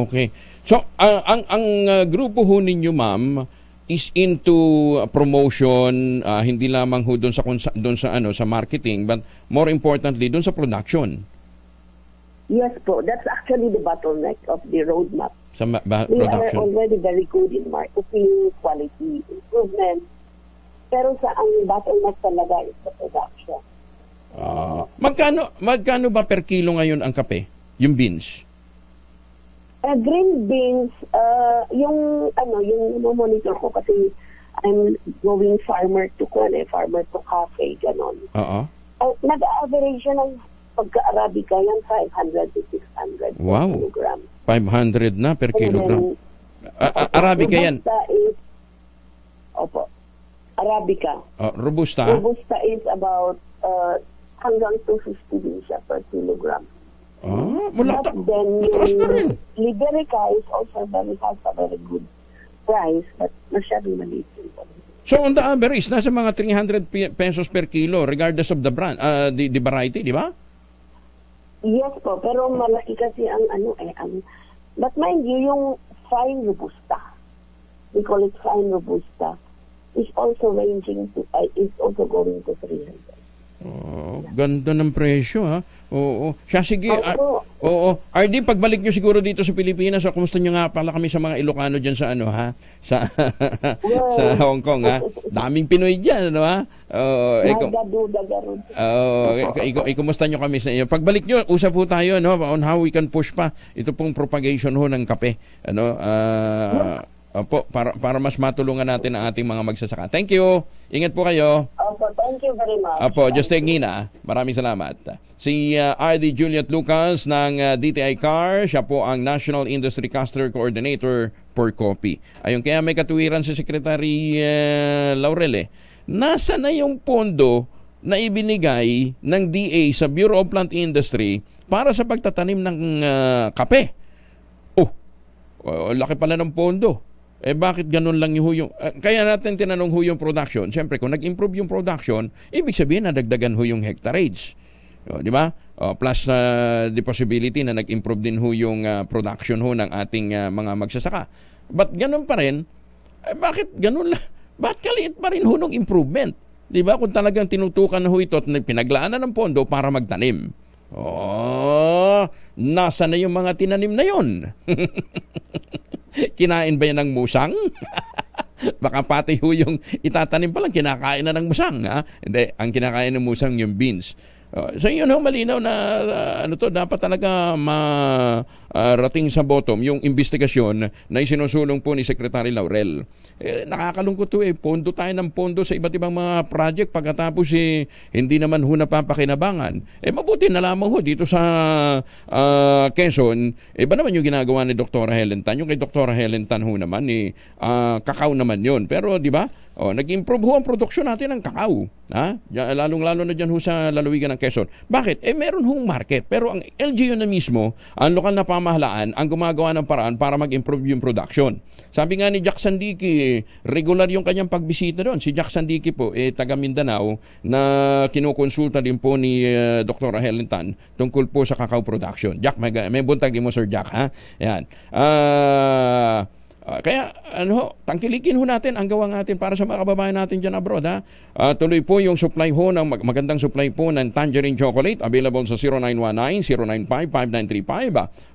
Okay. So, ang grupo ho ninyo, ma'am, is into promotion, hindi lamang ho doon sa marketing, but more importantly doon sa production. Yes po, that's actually the bottleneck of the roadmap. Sa We production. are already very good in marketing, quality improvement, pero ang bottleneck talaga is the production. Magkano ba per kilo ngayon ang kape? Yung beans? Green beans, yung monitor ko kasi I'm going farmer to cafe, ganon. Nag-average siya ng pagka-Arabica yan, 500 to 600 wow. per kilogram. 500 na per kilogram. Arabica yan? Opo. Arabica. Robusta? Robusta is about hanggang 250 din siya per kilogram. But then yung Liberica is also has a very good price, but masyadong maliit. So on the average, nasa mga 300 pesos per kilo regardless of the brand, the variety, di ba? Yes po, pero malaki kasi ang but mind you, yung fine robusta, we call it fine robusta, is also ranging to, is also going to 300. Ganda ng presyo, ha? Oo. Siya, sige. RD, pagbalik nyo siguro dito sa Pilipinas, kumusta nyo nga pala kami sa mga Ilocano dyan sa sa Hong Kong, ha? Daming Pinoy dyan, ano, ha? Kumusta nyo kami sa iyo? Pagbalik nyo, usap po tayo, no? On how we can push pa ito pong propagation ho ng kape. Ano? Opo, para mas matulungan natin ang ating mga magsasaka. Thank you. Ingat po kayo. Opo, thank you very much. Opo, just take Nina. Maraming salamat. Si RD Juliet Lucas ng DTI CAR, siya po ang National Industry Cluster Coordinator for Coffee. Ayun, kaya may katuwiran si Secretary Laurel. Nasa na yung pondo na ibinigay ng DA sa Bureau of Plant Industry para sa pagtatanim ng kape? Laki pala ng pondo. Bakit ganun lang yung kaya natin tinanong ho yung production. Siyempre, kung nag-improve yung production, ibig sabihin nadagdagan ho yung hectareage. Di ba? Plus the possibility na nag-improve din ho yung production ho ng ating mga magsasaka. But ganun pa rin, bakit ganun lang? Bakit kaliit pa rin ho ng improvement? Di ba? Kung talagang tinutukan ho ito at pinaglaanan ng pondo para magtanim. Nasa na yung mga tinanim na yun? Kinain ba yan ng musang? Baka pati ho yung itatanim pa lang, kinakain na ng musang. Ha? Hindi, ang kinakain ng musang yung beans. So yun ho, malinaw na dapat talaga marating sa bottom yung investigasyon na isinusulong po ni Secretary Laurel. Nakakalungkot to pondo tayo ng pondo sa iba't ibang mga project pagkatapos hindi naman ho napapakinabangan. Mabuti na lamang ho dito sa Quezon, iba naman yung ginagawa ni Dr. Helen Tan. Yung kay Dr. Helen Tan ho naman, kakao naman yun. Pero di ba, nag-improve ho ang produksyon natin ng kakao. Ha? Lalong-lalo na dyan ho sa lalawigan ng Quezon. Bakit? Meron hong market. Pero ang LGU na mismo, ang lokal na pamahalaan, ang gumagawa ng paraan para mag-improve yung production. Sabi nga ni Jack Sandiki, regular yung kanyang pagbisita doon. Si Jack Sandiki po, taga Mindanao, na kinukonsulta din po ni Dr. Helen Tan tungkol po sa kakao production. Jack, may buntag din mo, Sir Jack, ha? Yan. Kaya tangkilikin ho natin ang gawa natin para sa mga kababayan natin dyan abroad. Tuloy po yung supply ho ng magandang supply po ng Tangerine Chocolate, available sa 0919-095-5935.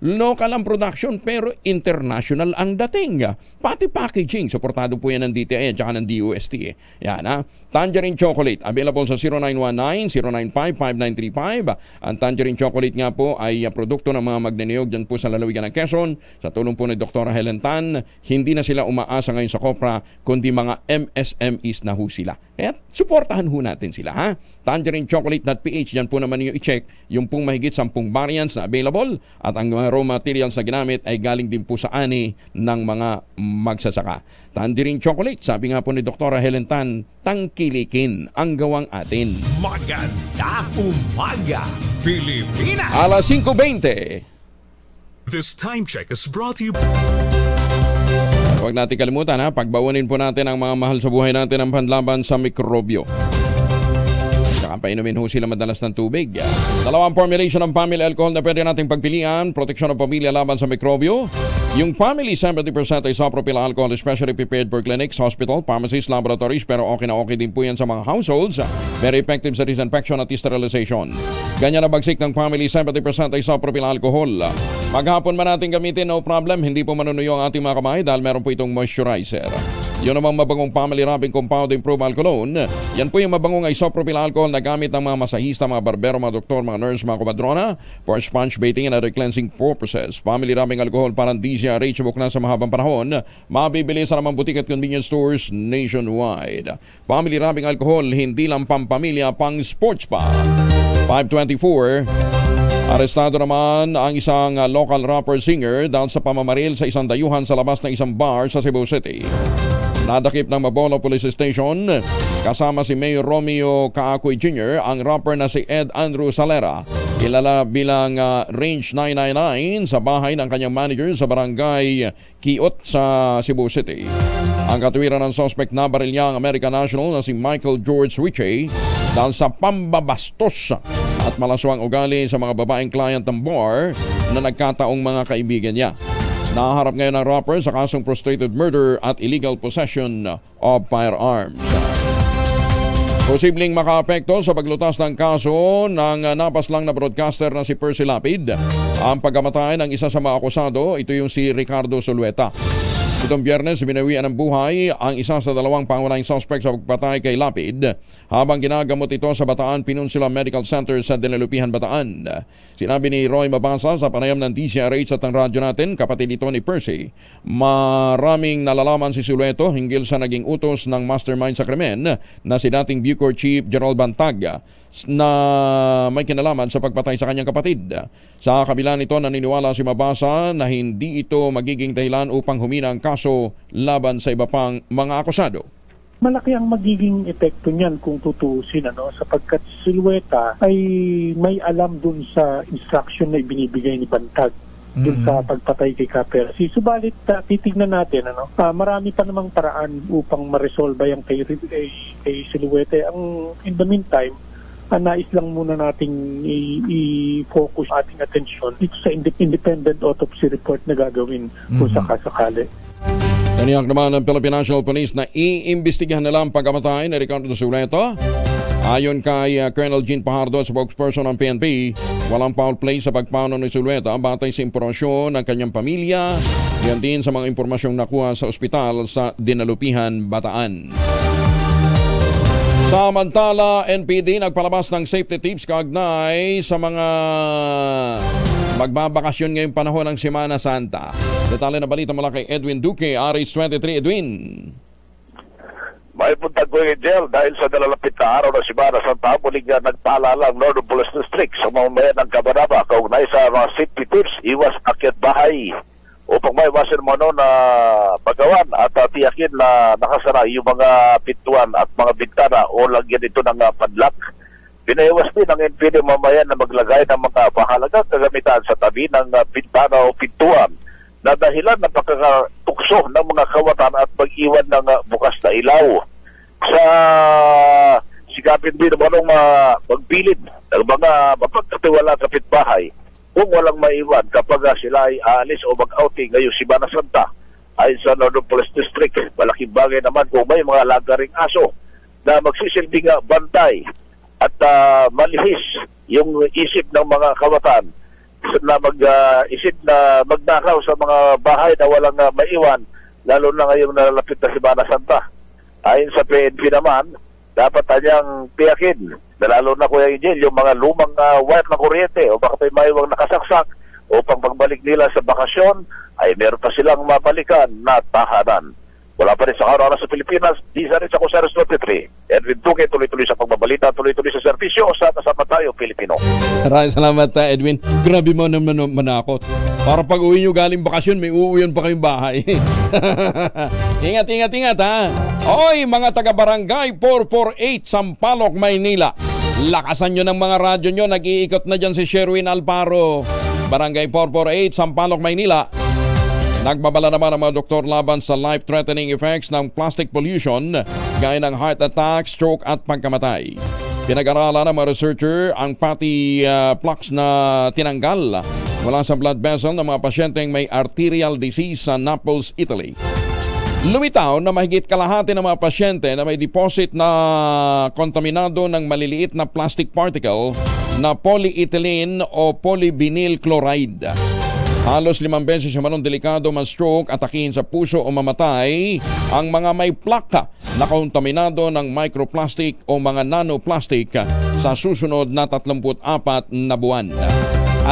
Local ang production pero international ang dating. Pati packaging, suportado po yan ng DTI at saka ng DOST. Yan, Tangerine Chocolate, available sa 0919-095-5935. Ang Tangerine Chocolate nga po ay produkto ng mga magnaniyog dyan po sa lalawigan ng Quezon. Sa tulong po ni Dr. Helen Tan, hindi na sila umaasa ngayon sa Kopra, kundi mga MSMEs na ho sila. Kaya suportahan ho natin sila, ha? TangerineChocolate.ph, yan po naman yung i-check, yung pong mahigit 10 variants na available at ang mga raw materials na ginamit ay galing din po sa ani ng mga magsasaka. Tangerine Chocolate, sabi nga po ni Dr. Helen Tan, tangkilikin ang gawang atin. Maganda umaga, Pilipinas! Alas 5:20. This time check is brought to you. Huwag natin kalimutan, ha, pagbawanin po natin ang mga mahal sa buhay natin ang panlaban sa mikrobyo. Saka painumin ho sila madalas ng tubig. Dalawang formulation ng family alcohol na pwede nating pagpilian. Proteksyon ng pamilya laban sa mikrobyo. Yung family 70% isopropyl alcohol, especially prepared for clinics, hospital, pharmacies, laboratories, pero okay na okay din po yan sa mga households. Very effective sa disinfection at sterilization. Ganyan na bagsik ng family 70% isopropyl alcohol. Maghapon man natin gamitin, no problem. Hindi po manunuyo ang ating mga kamay dahil meron po itong moisturizer. Yun namang mabangong family wrapping compound improved alcoholone. Yan po yung mabangong isopropyl alcohol na gamit ng mga masahista, mga barbero, mga doktor, mga nurse, mga kumadrona for sponge bathing and other cleansing purposes. Family wrapping alcohol parang DZRH book na sa mahabang panahon. Mabibili sa namang butik at convenience stores nationwide. Family wrapping alcohol, hindi lang pampamilya, pang sports pa. 524. Arestado naman ang isang local rapper singer dahil sa pamamaril sa isang dayuhan sa labas ng isang bar sa Cebu City. Nadakip ng Mabolo Police Station kasama si Mayor Romeo Kaakoy Jr. ang rapper na si Ed Andrew Salera, kilala bilang Range 999, sa bahay ng kanyang manager sa barangay Kiot sa Cebu City. Ang katuwiran ng suspect na baril niya ang American national na si Michael George Wiche dahil sa pambabastos at malaswang ugali sa mga babaeng client ng bar na nagkataong mga kaibigan niya. Naharap ngayon ang rapper sa kasong frustrated murder at illegal possession of firearms. Posibleng makaapekto sa paglutas ng kaso ng napaslang na broadcaster na si Percy Lapid ang pagkamatay ng isa sa mga akusado. Ito yung si Ricardo Solueta. Itong Biyernes, binawian ng buhay ang isa sa dalawang pangunahing suspect sa pagpatay kay Lapid habang ginagamot ito sa Bataan Peninsula Medical Center sa Dinalupihan, Bataan. Sinabi ni Roy Mabasa sa panayam ng DZRH at ang radyo natin, kapatid ito ni Percy, maraming nalalaman si Sulueto hinggil sa naging utos ng mastermind sa krimen na si dating Bucor Chief Gerald Bantag na may kinalaman sa pagpatay sa kanyang kapatid. Sa kabila nito, naniniwala si Mabasa na hindi ito magiging dahilan upang humina ang kaso laban sa iba pang mga akusado. Malaki ang magiging epekto niyan kung tutuusin, sapagkat si Sulueta ay may alam dun sa instruction na ibinibigay ni Bantag dun sa pagpatay kay Kapersi. Subalit titignan natin, marami pa namang paraan upang ma-resolve yung kay Sulueta. In the meantime, nais lang muna nating i-focus ating atensyon dito sa independent autopsy report na gagawin kung sakasakali. Taniyak naman ng Philippine National Police na iimbestigahan nila ang pagkamatay ni Ricardo Sulueta. Ayon kay Colonel Jean Pajardo, spokesperson ng PNP, walang foul play sa pagpano ni Sulueta batay sa impormasyon ng kanyang pamilya, yan din sa mga impormasyong nakuha sa ospital sa Dinalupihan, Bataan. Samantala, NPD nagpalabas ng safety tips kaugnay sa mga magbabakasyon ngayong panahon ng Semana Santa. Detalye na balita mula kay Edwin Duque, RH23. Edwin. May puntag ko yung jail dahil sa nalalapit na araw ng Semana Santa, muling nagpaalala ang Northern Police District sa mga mayan ng Cabanaba kaugnay sa mga safety tips, iwas akyat bahay upang may iwasan mo na pagawan at tiyakin na nakasara yung mga pintuan at mga bintana o lagyan ito ng padlock. Pinaiwas din ng NPD mamayan na maglagay ng mga mahalagang kagamitan sa tabi ng bintana o pintuan na dahilan ng pagkakatukso ng mga kawatan at mag-iwan ng bukas na ilaw. Sa sikapin din naman magbilid ng mga mapagkatiwala sa kapitbahay kung walang maiwan kapag sila ay aalis o mag-outing ngayong Semana Santa. Ayon sa Northern Police District, malaking bagay naman kung may mga lagaring aso na magsisilbing bantay at malihis yung isip ng mga kawatan na mag-isip na magnakaw sa mga bahay na walang maiwan, lalo na ngayong nalalapit na Semana Santa. Ayon sa PNP naman, dapat tanyang tiyakin na lalo na Kuya Angel, yung mga lumang wire na kuryente o baka may maiwang nakasaksak upang pagbalik nila sa bakasyon ay meron pa silang mabalikan na tahanan. Wala pa rin sa araw sa Pilipinas, di sa rin sa Kuseros 23. Edwin Duque, tuloy-tuloy sa pagbabalita, tuloy-tuloy sa serbisyo. Sama tayo, Pilipino. Maraming salamat, Edwin. Grabe mo naman manakot. Para pag uwi nyo galing bakasyon, may uuwian pa kayong bahay. Ingat ha. Oy, mga taga-barangay 448 Sampaloc, Maynila. Lakasan nyo ng mga radyo nyo. Nag-iikot na dyan si Sherwin Alparo. Barangay 448 Sampaloc, Maynila. Nagbabala naman ang mga doktor laban sa life-threatening effects ng plastic pollution gaya ng heart attack, stroke at pagkamatay. Pinag-aralan ng mga researcher ang pati plaques na tinanggal mula sa blood vessel ng mga pasyenteng may arterial disease sa Naples, Italy. Lumitaw na mahigit kalahati ng mga pasyente na may deposit na kontaminado ng maliliit na plastic particle na polyethylene o polyvinyl chloride. Halos 5 beses yung manong delikado ma-stroke, atakihin sa puso o mamatay ang mga may plaka na kontaminado ng microplastic o mga nanoplastic sa susunod na 34 na buwan.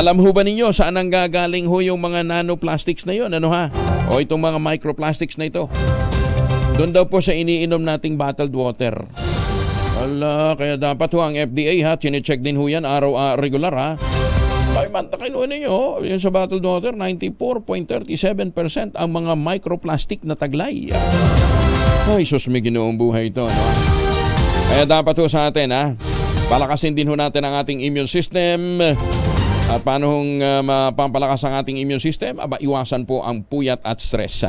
Alam ho ba ninyo saan ang gagaling ho yung mga nanoplastics na yun? Ano ha? O itong mga microplastics na ito? Doon daw po sa iniinom nating bottled water. Wala, kaya dapat ho ang FDA ha, chinecheck din ho yan regular ha. Ay, mantakin ho ninyo, yung sa bottled water, 94.37% ang mga microplastic na taglay. Ay, sus, may ginoong buhay ito, no? Kaya dapat ho sa atin, ha? Palakasin din ho natin ang ating immune system. At paano hong mapampalakas ang ating immune system? Aba, iwasan po ang puyat at stress.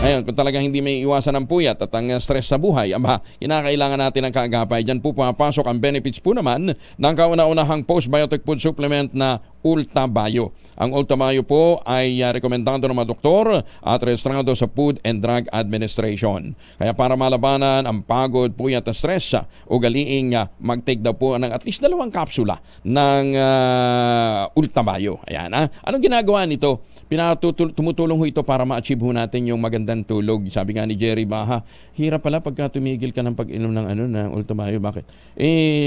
Ayun, kung talagang hindi may iwasan ang puyat at ang stress sa buhay, aba, kinakailangan natin ng kaagapay. Diyan po pumapasok ang benefits po naman ng kauna-unahang postbiotic food supplement na Ulta Bio. Ang Ulta Bio po ay rekomendado ng mga doktor at rehistrado sa Food and Drug Administration. Kaya para malabanan ang pagod, puyat at stress, ugaliing mag-take daw po ng at least 2 kapsula ng Ulta Bio. Ayan, ha? Anong ginagawa nito? Tumutulong ho ito para ma-achieve ho natin yung magandang tulog. Sabi nga ni Jerry Baha, hirap pala pagka tumigil ka ng pag-inom ng Ulta Bio. Bakit?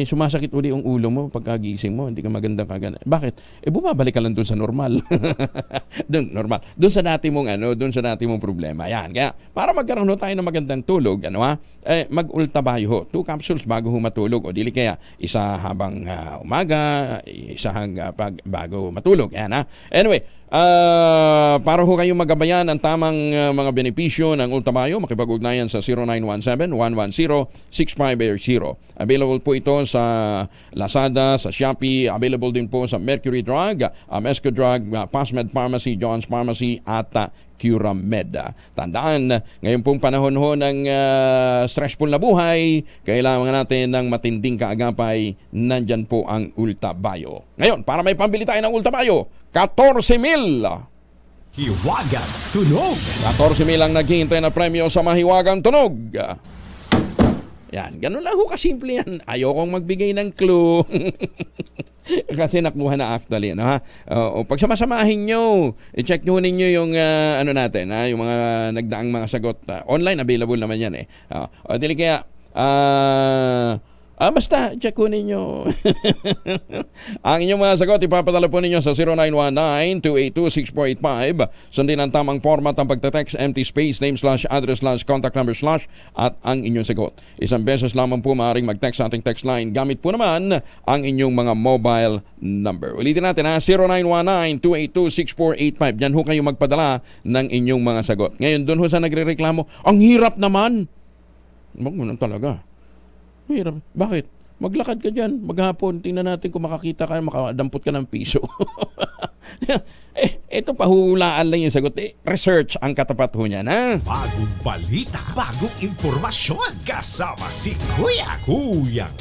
Sumasakit uli ang ulo mo pagkagising mo, hindi ka maganda kagana. Bakit? Bumabalik ka lang doon sa normal. normal. Doon sa dati mong problema. Yan. Kaya para magkaroon tayo ng magandang tulog, mag-Ulta Bio ho. 2 capsules bago ho matulog. O dili kaya isa habang umaga, isa bago matulog. Yan, ha? Anyway, para ho kayong magabayan ang tamang mga benepisyo ng Ulta Bio, makipag-ugnayan sa 0917-110-6580. Available po ito sa Lazada, sa Shopee, available din po sa Mercury Drug, Mesco Drug, Pasmed Pharmacy, John's Pharmacy at Curamed. Tandaan, ngayon pong panahon ho ng stressful na buhay, kailangan natin ng matinding kaagapay. Nandyan po ang Ulta Bio. Ngayon, para may pambili tayo ng Ulta Bio, 14,000. Hiwagang Tunog. 14,000 ang naghihintay na premyo sa Mahiwagang Tunog. Yan, ganun lang ho kasimple yan. Ayokong magbigay ng clue. Kasi nakuha na actually, no, ha? Pag samasamahin nyo, i-check nyo ninyo yung natin, ha? Yung mga nagdaang mga sagot. Online, available naman yan, eh. Dili kaya, basta, check ko ninyo. Ang inyong mga sagot, ipapadala po ninyo sa 0919-282-6485. Sundin ang tamang format ng pagte-text, empty space, name / address / contact number / at ang inyong sagot. Isang beses lamang po maaaring mag-text sa ating text line. Gamit po naman ang inyong mga mobile number. Ulitin natin, ha? 0919-282-6485. Yan ho kayo magpadala ng inyong mga sagot. Ngayon, doon ho sa nagre-reklamo, ang hirap naman. Magmunan talaga. Hirap. Bakit? Maglakad ka dyan. Maghapon, tingnan natin kung makakita ka, makadampot ka ng piso. Ito pahulaan lang yung sagot. Research ang katapat ho niyan, ha? Bagong balita, bagong impormasyon. Kasama si Kuyang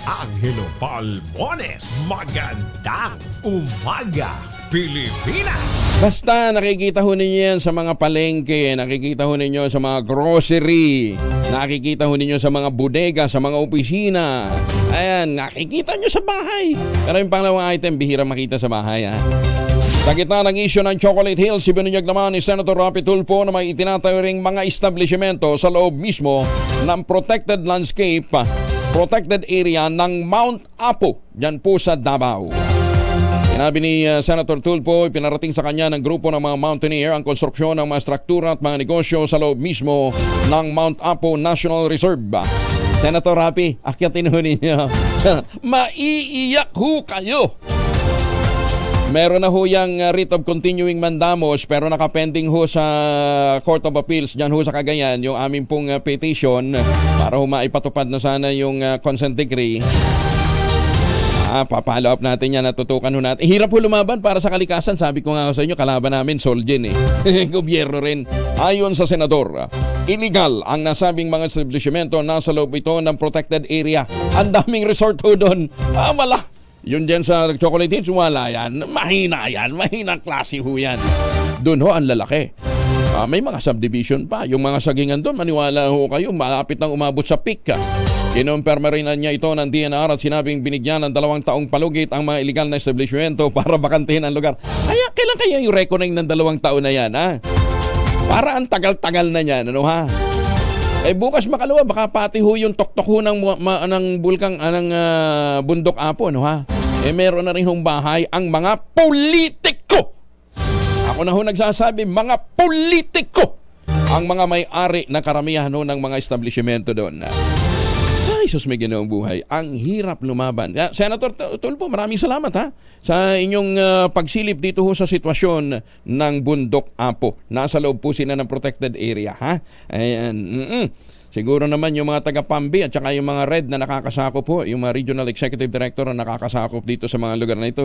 Angelo Palmones. Magandang umaga, Pilipinas! Basta nakikita ho ninyo yan sa mga palengke, nakikita ho ninyo sa mga grocery, nakikita ho ninyo sa mga bodega, sa mga opisina. Ayan, nakikita nyo sa bahay. Pero yung pangalawang item, bihira makita sa bahay, ha? Sa gitna ng issue ng Chocolate Hills, ibinunyag naman ni Senator Rapi Tulfo na may itinatayo ring mga establishmento sa loob mismo ng protected landscape, protected area ng Mount Apo, dyan po sa Davao. Sinabi ni Senator Tulfo, pinarating sa kanya ng grupo ng mga mountaineer ang konstruksyon ng mga struktura at mga negosyo sa loob mismo ng Mount Apo National Reserve. Senator Rapi, akyatin ho ninyo. Maiiyak ho kayo. Meron na ho yung writ of continuing mandamos pero nakapending ho sa Court of Appeals dyan ho sa Cagayan yung aming pong petition para ho maipatupad na sana yung consent decree. Papalo up natin yan, natutukan ho natin. Hirap ho lumaban para sa kalikasan. Sabi ko nga sa inyo, kalaban namin, Solgen Gobyerno rin. Ayon sa senador, illegal ang nasabing mga establishmento nasa loob ito ng protected area. Ang daming resort ho doon. Wala. Yun dyan sa Chocolate Hills, wala yan. Mahina yan. Mahinang klase ho yan. Doon ho ang lalaki. May mga subdivision pa. Yung mga sagingan doon, maniwala ho kayo, malapit nang umabot sa peak. Kinumpirma rin niya ito ng DNR at sinabing binigyan ng 2 taong palugit ang mga illegal na establishmento para bakantihin ang lugar. Kaya kailan kayo yung reckoning ng 2 taon na yan, ha? Para ang tagal-tagal na yan, ano ha? Bukas makalawa, baka pati ho yung tuktok ho ng bulkang, ng bundok Apo, no ha? Meron na rin hong bahay ang mga politiko. Ako na ho nagsasabi, mga politiko ang mga may-ari na karamihan ho ng mga establishmento doon. Ay, sus, may ginoong buhay. Ang hirap lumaban. Senator Tulfo, maraming salamat ha sa inyong pagsilip dito ho sa sitwasyon ng bundok Apo. Nasa loob po sila ng protected area ha. Ayan. Siguro naman yung mga taga-Pambi at saka yung mga RED na nakakasakop po, yung mga Regional Executive Director na nakakasakop dito sa mga lugar na ito,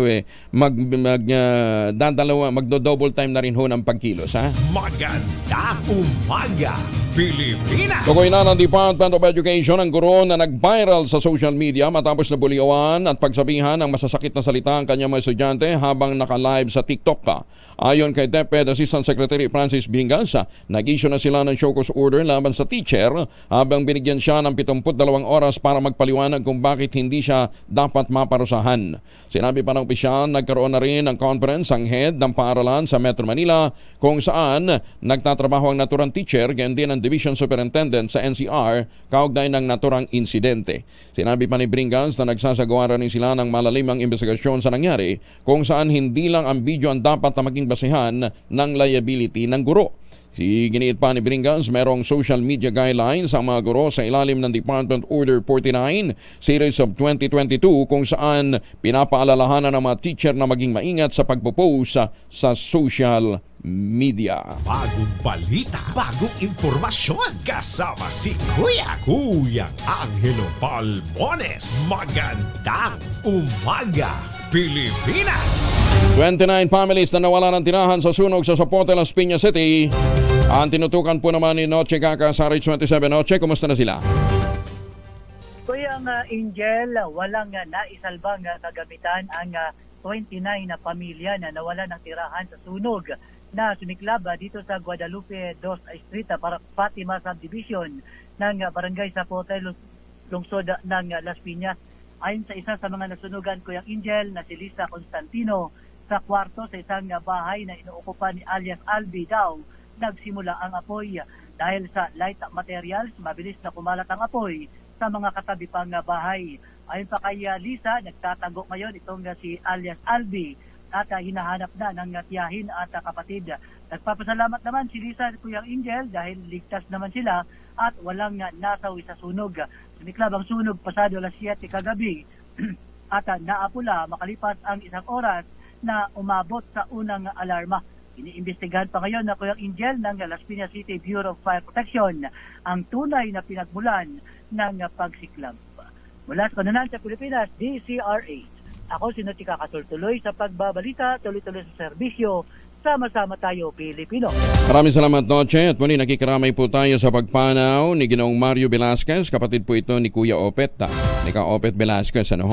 magdo-double time na rin ho ng pagkilos, ha? Magandang umaga, Pilipinas! Tukoy na ng Department of Education ang guro na nag-viral sa social media matapos na buliwan at pagsabihan ng masasakit na salita ang kanyang mga estudyante habang naka-live sa TikTok. Ayon kay DepEd Assistant Secretary Francis Bingas, nag-issue na sila ng show cause order laban sa teacher habang binigyan siya ng 72 oras para magpaliwanag kung bakit hindi siya dapat maparusahan. Sinabi pa ng opisyal, nagkaroon na rin ng conference ang head ng paaralan sa Metro Manila kung saan nagtatrabaho ang naturang teacher gayon din ang Division Superintendent sa NCR kaugnay ng naturang insidente. Sinabi pa ni Bringas na nagsasagawa rin sila ng malalimang investigasyon sa nangyari kung saan hindi lang ang video ang dapat na maging basehan ng liability ng guro. Giniit pa ni Bringas, merong social media guidelines ang mga guro sa ilalim ng Department Order 49 Series of 2022 kung saan pinapaalalahanan ng mga teacher na maging maingat sa pagpo-post sa social media. Bagong balita, bagong impormasyon, kasama si Kuyang Angelo Palmones. Magandang umaga, Pilipinas! 29 families na nawala ng tirahan sa sunog sa Zapote, Las Piñas City. Ang tinutukan po naman ni Noche Kaka sa RH27. Noche, kumusta na sila? Kuyang Angel, walang naisalbang kagamitan ang 29 na pamilya na nawala ng tirahan sa sunog na sumiklab dito sa Guadalupe 2 Street, Fatima Subdivision ng Barangay Zapote, lungsod ng Las Piñas. Ayon sa isa sa mga nasunugan, Kuyang Angel, na si Lisa Constantino, sa kwarto sa isang bahay na inuukupan ni alias Albi daw, nagsimula ang apoy. Dahil sa light materials, mabilis na kumalat ang apoy sa mga katabi pang bahay. Ayon pa kay Lisa, nagtatago ngayon itong si alias Albi at hinahanap na ng tiyahin at kapatid. Nagpapasalamat naman si Lisa at Kuyang Angel dahil ligtas naman sila at walang nasawi sa sunog. Sumiklab ang sunog pasado alas 7 kagabi at naapula makalipas ang 1 oras na umabot sa unang alarma. Iniimbestigahan pa ngayon na Kuyang Angel ng Las Piñas City Bureau of Fire Protection ang tunay na pinagmulan ng pagsiklab. Mula sa Kanunan sa Pilipinas, DCRH. Ako si Noche Kaka, tuloy sa pagbabalita, tuloy-tuloy sa serbisyo. Sama-sama tayo, Pilipino. Maraming salamat, Noche. At muli nakikiramay po tayo sa pagpanaw ni Ginoong Mario Velasquez. Kapatid po ito ni Kuya Opet. Ni Ka Opet Velasquez. Ang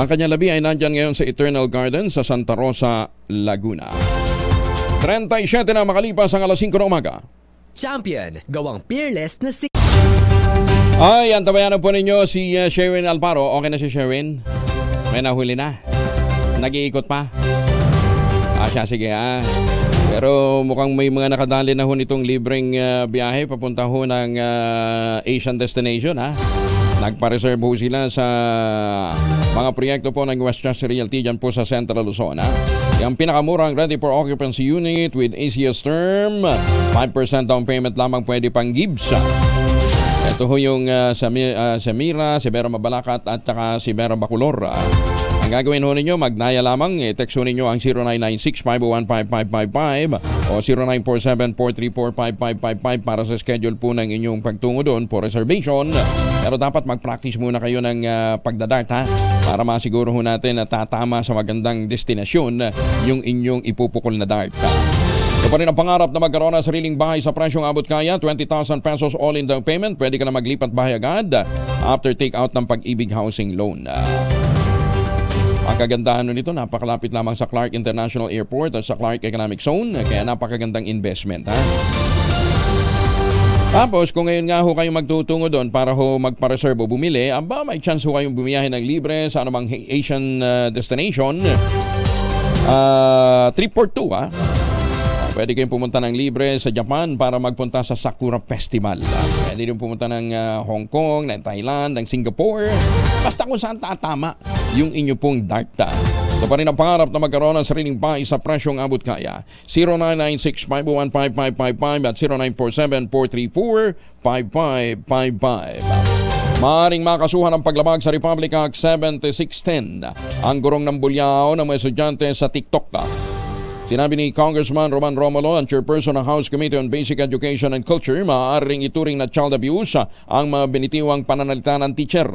kanyang labi ay nandyan ngayon sa Eternal Garden sa Santa Rosa, Laguna. 37 na makalipas ang alas 5 na umaga. Champion, gawang peerless na si... Ay, antabayanan po ninyo si Sherwin Alparo. Okay na si Sherwin? May nahuli na. Nag-iikot pa. Siya, sige Pero mukhang may mga nakadali na ho nitong libreng biyahe papunta ho ng Asian destination Nagpa-reserve ho sila sa mga proyekto po ng Westchester Realty dyan po sa Central Luzon. Yung pinakamurang ready for occupancy unit with easiest term, 5% down payment lamang pwede pang Gibbs. Ito ho yung sa Mira, si Vera Mabalacat at saka si Vera Bacolor. Ang gagawin ho ninyo, magnaya lamang, text ho ninyo ang 0996-501-5555 o 0947-434-5555 para sa schedule po ng inyong pagtungo doon for reservation. Pero dapat mag-practice muna kayo ng pagdadart para masiguro ho natin na tatama sa magandang destinasyon yung inyong ipupukol na dart. Ito pa rin ang pangarap na magkaroon ng sariling bahay sa presyong abot kaya, 20,000 pesos all-in down payment. Pwede ka na maglipat bahay agad after take-out ng Pag-ibig Housing Loan. Ang kagandahan nito, napakalapit lamang sa Clark International Airport at sa Clark Economic Zone, kaya napakagandang investment. Tapos kung ngayon nga ho kayong magtutungo doon para ho magpa-reserve o bumili, aba may chance ho kayong bumiyahe ng libre sa anumang Asian destination. 342 Pwede kayong pumunta ng libre sa Japan para magpunta sa Sakura Festival. Pwede din pumunta ng Hong Kong, ng Thailand, ng Singapore. Basta kung saan tatama yung inyo pong dart. Ito pa rin ang pangarap na magkaroon ng sariling bahay sa presyong abot kaya. 0996-501-5555 at 0947-434-5555. Maaring makasuhan ang paglabag sa Republic Act 7610, ang gurong ng bulyaw ng mga estudyante sa TikTok. Sinabi ni Congressman Roman Romulo, ang chairperson ng House Committee on Basic Education and Culture, maaaring ituring na child abuse ang mga binitiwang pananalita ng teacher.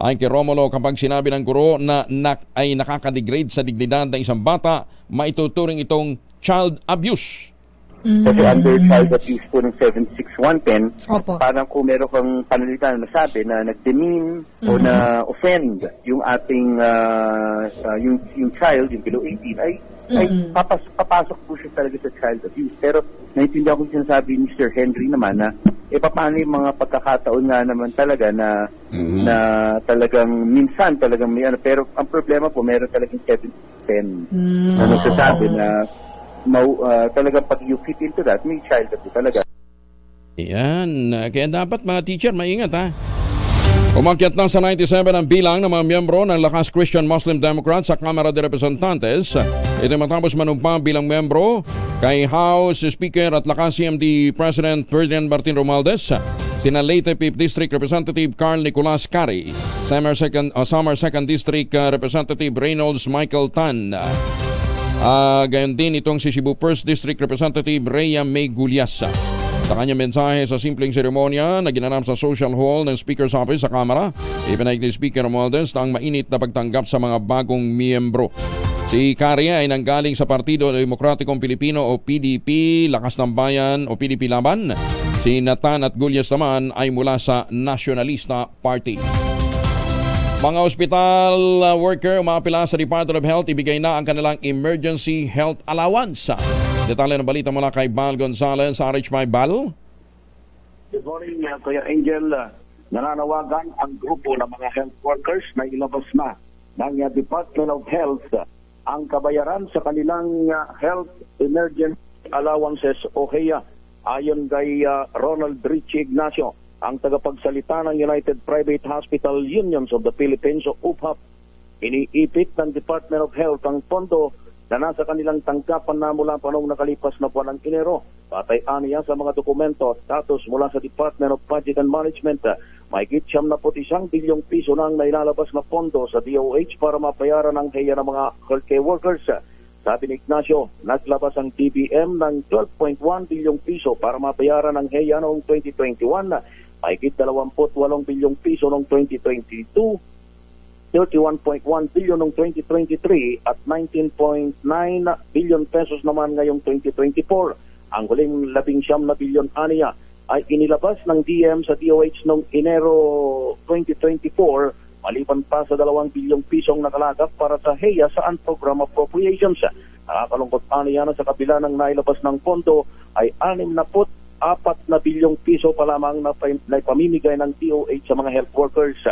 Ayon kay Romulo, kapag sinabi ng guro na ay nakakadegrade sa dignidad ng isang bata, maituturing itong child abuse. Kasi under child abuse po ng 76110, parang kung meron kang panalita na nasabi na nag-demean o na-offend yung ating yung child, yung below 18, ay papasok po siya talaga sa child abuse. Pero naintindihan ko yung sinasabi ni Mr. Henry naman na paano yung mga pagkakataon nga naman talaga na talagang minsan talagang may ano. Pero ang problema po, meron talagang 7-10 na nagsasabi na talagang pag you fit into that, may child abuse talaga. Yan. Kaya dapat mga teacher, maingat Umakyat na sa 97 ang bilang ng mga miyembro ng Lakas Christian Muslim Democrats sa Kamara de Representantes. Ito matapos manumpa bilang miyembro kay House Speaker at Lakas CMD President Ferdinand Martin Romualdez, sina Leyte 5th District Representative Carl Nicolas Cari, Samar 2nd District Representative Reynolds Michael Tan. Gayon din itong si Cebu 1st District Representative Rhea May Gulyas. Sa kanyang mensahe sa simpleng seremonya na ginanap sa Social Hall ng Speaker's Office sa Kamara, ipinahayag ni Speaker Romualdez ang mainit na pagtanggap sa mga bagong miyembro. Si Caria ay nanggaling sa Partido Demokratikong Pilipino o PDP, Lakas ng Bayan o PDP Laban. Si Nathan at Gulyas naman ay mula sa Nationalista Party. Mga ospital worker umapila sa Department of Health, ibigay na ang kanilang emergency health allowance. Detalye ng balita mula kay Bal Gonzalez, RH5 Bal. Good morning, Kuya Angel. Nananawagan ang grupo ng mga health workers na ilabas na ng Department of Health ang kabayaran sa kanilang health emergency allowances o HEA. Ayon kay Ronald Richie Ignacio, ang tagapagsalita ng United Private Hospital Unions of the Philippines o UPHAP, iniipit ng Department of Health ang pondo na nasa kanilang tangkapan na mula pa noong nakalipas na buwan ng Enero. Patay aniya sa mga dokumento at status mula sa Department of Budget and Management, mahigit 71 bilyong piso na ang nailalabas na pondo sa DOH para mabayaran ang HEA ng mga healthcare workers. Sabi ni Ignacio, naglabas ang DBM ng 12.1 bilyong piso para mabayaran ang HEA noong 2021, mahigit 28 bilyong piso noong 2022, 31.1 billion noong 2023 at 19.9 billion pesos naman ngayong 2024. Ang huling 19 na bilyon aniya ay inilabas ng DM sa DOH noong Enero 2024, maliban pa sa 2 bilyong pisong nakalagap para sa HEA sa Program Appropriations. Nakakalungkot aniya na sa kabila ng nailabas ng pondo ay 64 na bilyong piso pa lamang na pamimigay ng DOH sa mga health workers.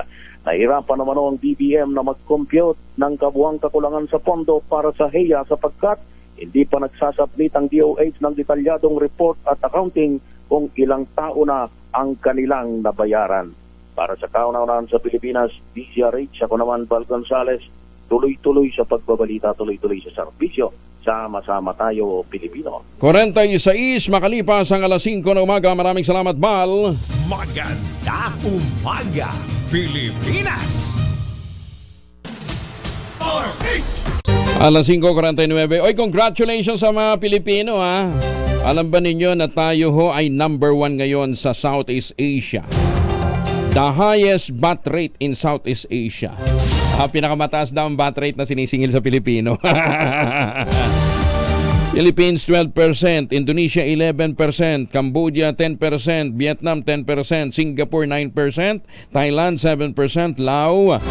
Nahirapan naman ang DBM na mag-compute ng kabuang kakulangan sa pondo para sa HEA sapagkat hindi pa nagsasubmit ang DOH ng detalyadong report at accounting kung ilang tao na ang kanilang nabayaran. Para sa kauna-unahan sa Pilipinas, DZRH, ako naman Val Gonzales, tuloy-tuloy sa pagbabalita, tuloy-tuloy sa serbisyo. Sama-sama tayo, Pilipino. 46 makalipas ang alas 5 na umaga. Maraming salamat, Val. Magandang umaga, Pilipinas! Alas 5:49. Oy, congratulations sa mga Pilipino, ha. Alam ba ninyo na tayo ho ay number 1 ngayon sa Southeast Asia? The highest bat rate in Southeast Asia. Pinakamataas daw ang bat rate na sinisingil sa Pilipino. Philippines 12%, Indonesia 11%, Cambodia 10%, Vietnam 10%, Singapore 9%, Thailand 7%, Laos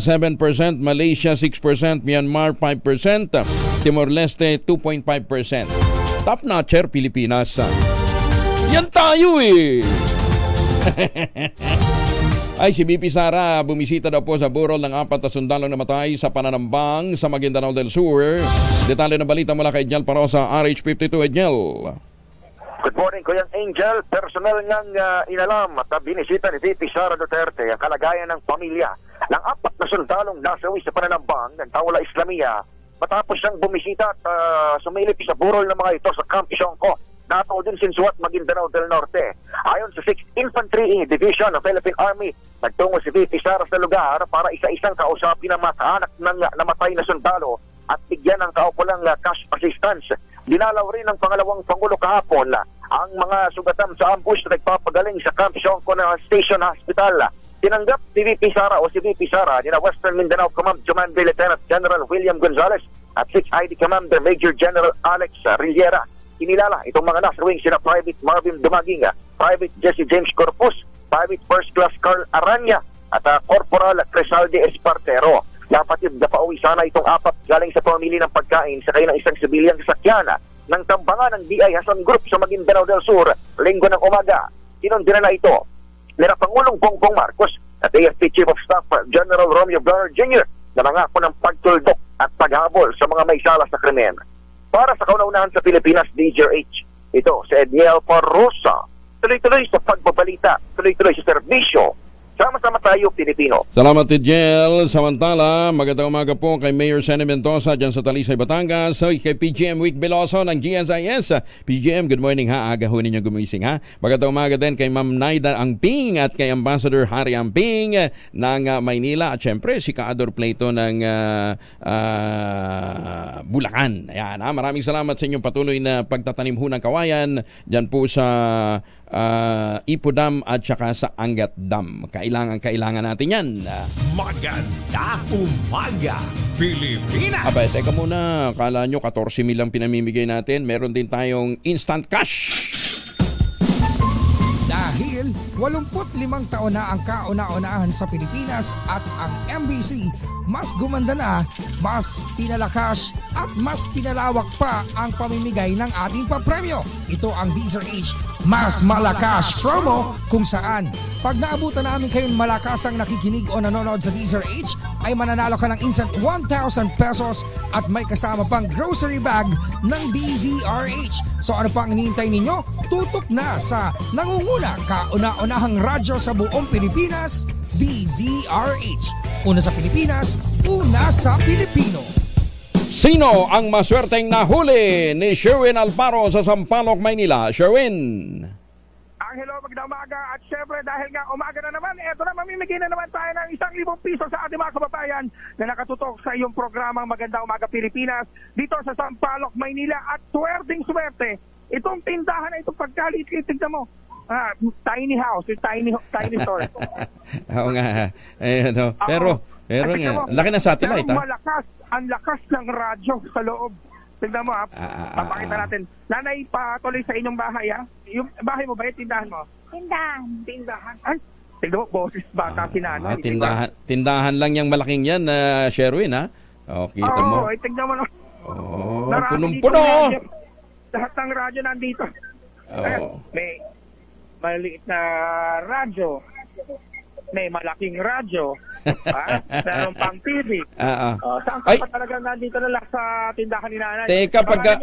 7%, Malaysia 6%, Myanmar 5%, Timor-Leste 2.5%. Top notcher, Pilipinas. Yan tayo eh! Ay, si BP Sara bumisita daw po sa burol ng 4 na sundalo na namatay sa pananambang sa Maguindanao del Sur. Detalye ng balita mula kay Jel Parosa, RH52. Jel. Good morning, Kuya Angel. Personal ngang inalam at binisita ni VP Sara Duterte ang kalagayan ng pamilya ng 4 na sundalong nasawi sa pananambang ng Tawla Islamia matapos siyang bumisita at sumilip sa burol ng mga ito sa Camp Siongco. Nato din Sinsuat, Maguindanao del Norte. Ayon sa 6th Infantry Division ng Philippine Army, nagtungo si VP Sara sa lugar para isa-isang kausapin ang mga kaanak ng namatay na sundalo at bigyan ng kaukulang cash assistance. Dinalaw rin ng pangalawang Pangulo kahapon ang mga sugatan sa ambush na nagpapagaling sa Camp Siongco na Station Hospital. Tinanggap si VP Sara o si VP Sara ni na Western Mindanao Command Commander Lieutenant General William Gonzales at 6th ID Commander Major General Alex Rillera. Kinilala itong mga nasawing sina Private Marvin Dumaging, Private Jesse James Corpus, Private First Class Carl Aranya at Corporal Cresalde Espartero. Napatid na pauwi sana itong 4 galing sa pamili ng pagkain sa ng isang sibilyang sasakyan ng tambangan ng DI Hasan Group sa Maguindanao del Sur, linggo ng umaga. Kinundina na ito nila Pangulong Bongbong Marcos at AFP Chief of Staff General Romeo Bernard Jr. na nangako ng pagtuldok at paghabol sa mga may sala sa krimen. Para sa kauna-unahan sa Pilipinas, DZRH, ito si Edniel Parrosa. Tuloy-tuloy sa pagbabalita, tuloy-tuloy sa serbisyo. Sama-sama tayo, Pilipino. Salamat, Tidjel. Samantala, magandang umaga po kay Mayor Sene Mendoza dyan sa Talisay, Batangas. So, kay PGM Wick Veloso ng GSIS. PGM, good morning ha. Aga ho ninyo gumising ha. Magandang umaga din kay Ma'am Naida Angping at kay Ambassador Harry Amping ng Maynila. At syempre, si Kaador Plato ng Bulacan. Ayan ha. Maraming salamat sa inyong patuloy na pagtatanim ho ng kawayan dyan po sa Ipo Dam at saka sa Angat Dam. Kailangan natin yan. Magandang umaga, Pilipinas! Abay, teka muna. Kala nyo 14 mil lang pinamimigay natin. Meron din tayong instant cash. Dahil 85 taon na ang kauna-unahan sa Pilipinas at ang MBC mas gumanda na, mas pinalakas at mas pinalawak pa ang pamimigay ng ating papremyo. Ito ang DZRH Mas Malakas promo kung saan pag naabutan namin kayong malakasang nakikinig o nanonood sa DZRH ay mananalo ka ng instant 1,000 pesos at may kasama pang grocery bag ng DZRH. So ano pang hinihintay ninyo? Tutok na sa nangunguna kauna-unahang radyo sa buong Pilipinas, DZRH. Una sa Pilipinas, una sa Pilipino. Sino ang maswerteng nahuli ni Sherwin Alparo sa Sampaloc, Maynila? Sherwin. Hello, magandang umaga. At syempre dahil nga umaga na naman, eto na, mamimigay na naman tayo ng 1,000 piso sa ating mga kababayan na nakatutok sa iyong programang Magandang Umaga Pilipinas dito sa Sampaloc, Maynila. At swerte, itong tindahan na itong pagkalit-lit, tignan mo. Tiny house, tiny store. Oo nga. Pero nga, laki na satellite. Ang lakas ng radyo sa loob. Tignan mo papakita natin. Nanay, patuloy sa inyong bahay Yung bahay mo ba yung tindahan mo? Tindahan. Ay, tignan mo, boses bata si nanay. Tindahan lang yung malaking yan, Sherwin ha? Kita mo. Oo, tignan mo. Punong-puno. Lahat ng radyo nandito. May maliit na radyo. May malaking radyo. Meron pang TV. Saan ka pa talaga nandito na lang sa tindahan ni nanay? Teka, pagka...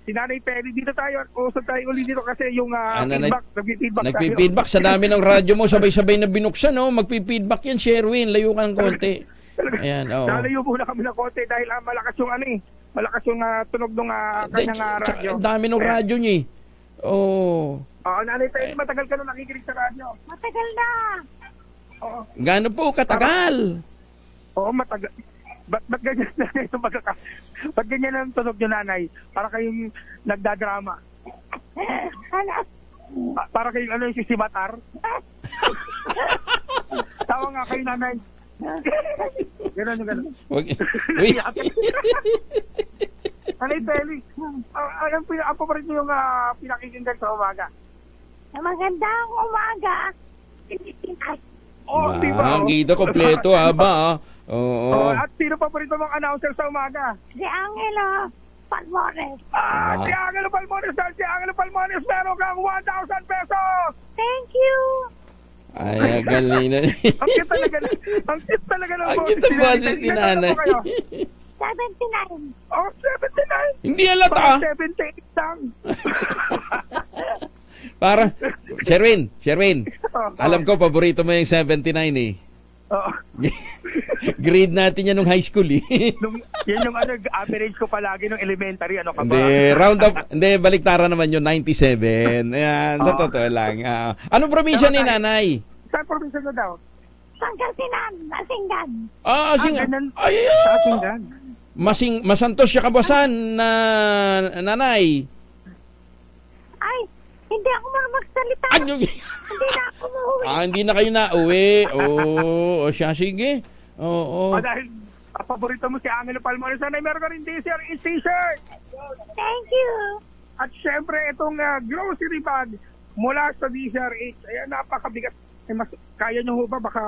si Nanay Perry, dito tayo, usap tayo ulit dito kasi yung feedback, nagpi-feedback sa dami ng radyo mo, sabay-sabay na binuksan, no? Magpi-feedback yan, Sherwin, layo ka ng konti. Ayan, oo. Lalayo muna kami ng konti dahil malakas yung malakas yung tunog ng kanyang radyo. Dami ng radyo niya eh. Oo. Nanay Perry, matagal ka na nakikinig sa radyo. Matagal na. Oo. Gaano po katagal? Oo, matagal. Ba't ganyan na ito ba't ganyan ang tunog nyo, Nanay? Para kayong nagdadrama. Para kayong si Simatar. Tawa nga kayo, Nanay. Ganon. Nanay Telly, ang paborit nyo yung pinakikinggan sa umaga? Magandang umaga. Diba? Ang gida kompleto ba? Oo. At sino paborito mong announcer sa umaga? Si Angelo Palmones. Si Angelo Palmones. Si Angelo Palmones, meron kang 1,000 pesos. Thank you. Ay, galing na. Ang cute talaga ng ang cute ang boses ni Nanay. 79. Oh, 79. Hindi halata. 78 lang. Para, Sherwin, alam ko, paborito mo yung 79 eh. Oo. Grade natin yan nung high school eh. Yan yung average ko palagi nung elementary, ka ba? Hindi, baliktaran naman yung 97. Ayan, sa totoo lang. Anong probinsya ni Nanay? Saan probinsya na daw? Pangasinan, Masinggan. Masinggan. Masantos siya kabasan na Nanay. Ay, hindi ako magsalita. Hindi na ako umuwi. Hindi na kayo nauwi. Oo, siya, sige. Oo. Dahil paborito mo si Angelo Palmones, Nanay, meron ka rin t-shirt. Thank you. At syempre, itong grocery bag mula sa DZRH. Ayan, napakabigat. Kaya nyo ba? Baka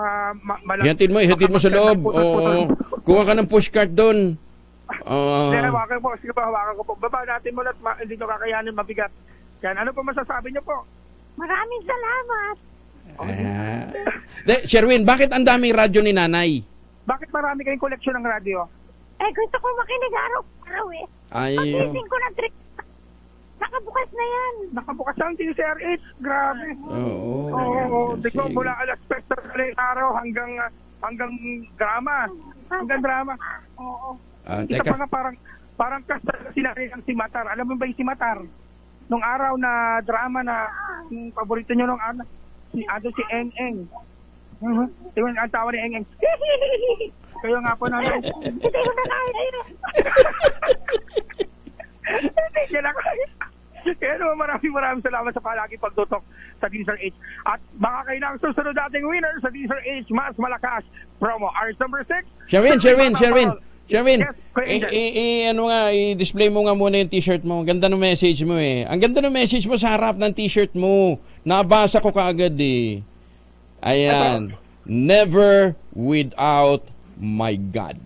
Ihatid mo sa loob. Oo. Kuha ka ng pushcart doon. Hawakan po. Sige pa, hawakan ko po. Baba natin muna at hindi nyo kakayanin, mabigat. Yan, ano po masasabi niyo po? Maraming salamat. Sherwin, bakit ang daming radyo ni Nanay? Bakit marami kayong koleksyon ng radyo? Gusto ko makinig araw-araw eh. Pag-ising ko ng trip, nakabukas na yan. Nakabukas ang TCRH. Grabe. Oo. Di ko mula alas 10 ng araw hanggang drama. Hanggang drama. Oo. Isa pa nga parang kasta sinabi ng si Matar. Alam mo ba yung si Matar? Nung araw na drama na yung paborito nyo nung si Eng-Eng. Diba ang tawa ni Eng-Eng? Kayo nga po na Hindi ko na kaya. Hindi siya na kaya. Kaya naman maraming salamat sa palagi pagtutok sa DZRH. At baka kayo na ang susunod dating winner sa DZRH Mas Malakas promo. Ours number 6. Sherwin, i-display mo nga muna yung t-shirt mo. Ganda ng message mo eh. Ang ganda ng message mo sa harap ng t-shirt mo. Nabasa ko kaagad eh. Ayan. Never without my God.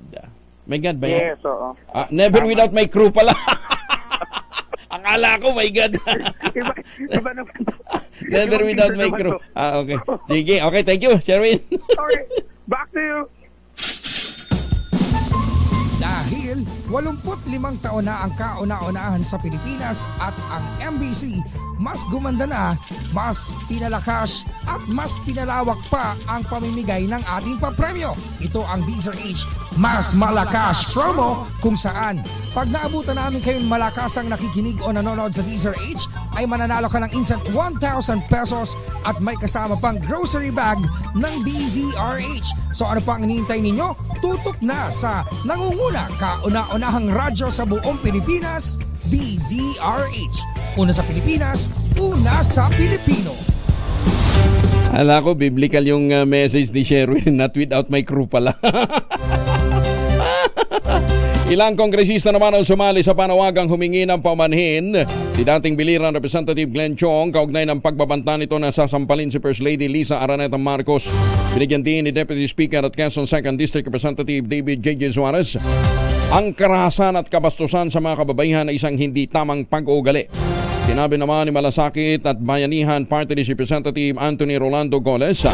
My God ba yan? Yes, oo. Never without my crew pala. Akala ko, my God. Iba naman. Never without my crew. Okay. Sige, okay. Thank you, Sherwin. Okay. Back to you. Dahil 85 taon na ang kauna-unahan sa Pilipinas at ang MBC mas gumanda na, mas pinalakas at mas pinalawak pa ang pamimigay ng ating papremyo. Ito ang DZRH Mas Malakas promo kung saan pag naabutan namin kayong malakasang nakikinig o nanonood sa DZRH ay mananalo ka ng instant 1,000 pesos at may kasama pang grocery bag ng DZRH. So ano pang hinihintay ninyo? Tutok na sa nangunguna kauna-unahang radyo sa buong Pilipinas, DZRH. Una sa Pilipinas, una sa Pilipino. Ala ko, biblical yung message ni Sherwin, not without my crew pala. Ilang kongresista naman ang sumali sa panawagang humingi ng pamanhin si dating bilirang Representative Glenn Chong kaugnay ng pagbabanta nito na sasampalin si First Lady Lisa Araneta Marcos. Binigyan din ni Deputy Speaker at Quezon 2nd District Representative David J.J. Suarez ang karahasan at kabastusan sa mga kababaihan na isang hindi tamang pag-uugali. Sinabi naman ni Malasakit at Bayanihan Party List Representative Anthony Rolando Goles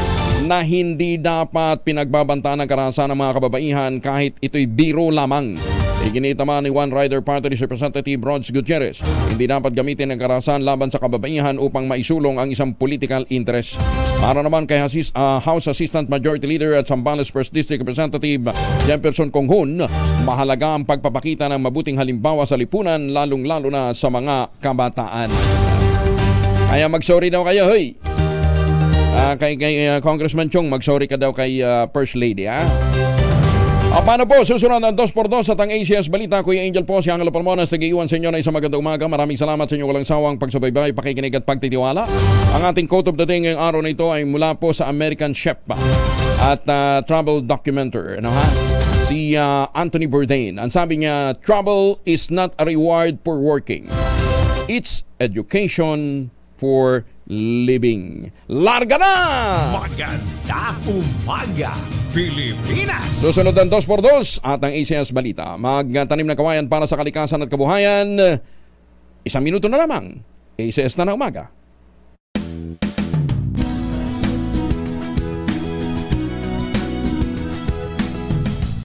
na hindi dapat pinagbabanta ng karahasan ng mga kababaihan kahit ito'y biro lamang. Iginitama ni One Rider Party List Representative Rods Gutierrez, hindi dapat gamitin ang karahasan laban sa kababaihan upang maisulong ang isang political interest. Para naman kay House Assistant Majority Leader at Zambales 1st District Representative Jefferson Conghun, mahalaga ang pagpapakita ng mabuting halimbawa sa lipunan, lalong-lalo na sa mga kabataan. Kaya mag-sorry daw kayo, hoy! Kay Congressman Chong, mag-sorry ka daw kay First Lady, ha? Paano po? Susunod ang 2x2 sa Tang ACS Balita. Kuya Angel po, si Angelo Palmonas, nag-iwan sa inyo na isang magandang umaga. Maraming salamat sa inyong walang sawang pagsubaybay, pakikinig at pagtitiwala. Ang ating quote of the day ngayong araw na ito ay mula po sa American Chef at travel documenter. Ano, ha? Si Anthony Bourdain. Ang sabi niya, travel is not a reward for working. It's education for living. Larga na! Maganda umaga, Pilipinas! Susunod ang 2x2 at ang ACS Balita. Magtanim na kawayan para sa kalikasan at kabuhayan. 1 minuto na lamang. ACS na ng umaga.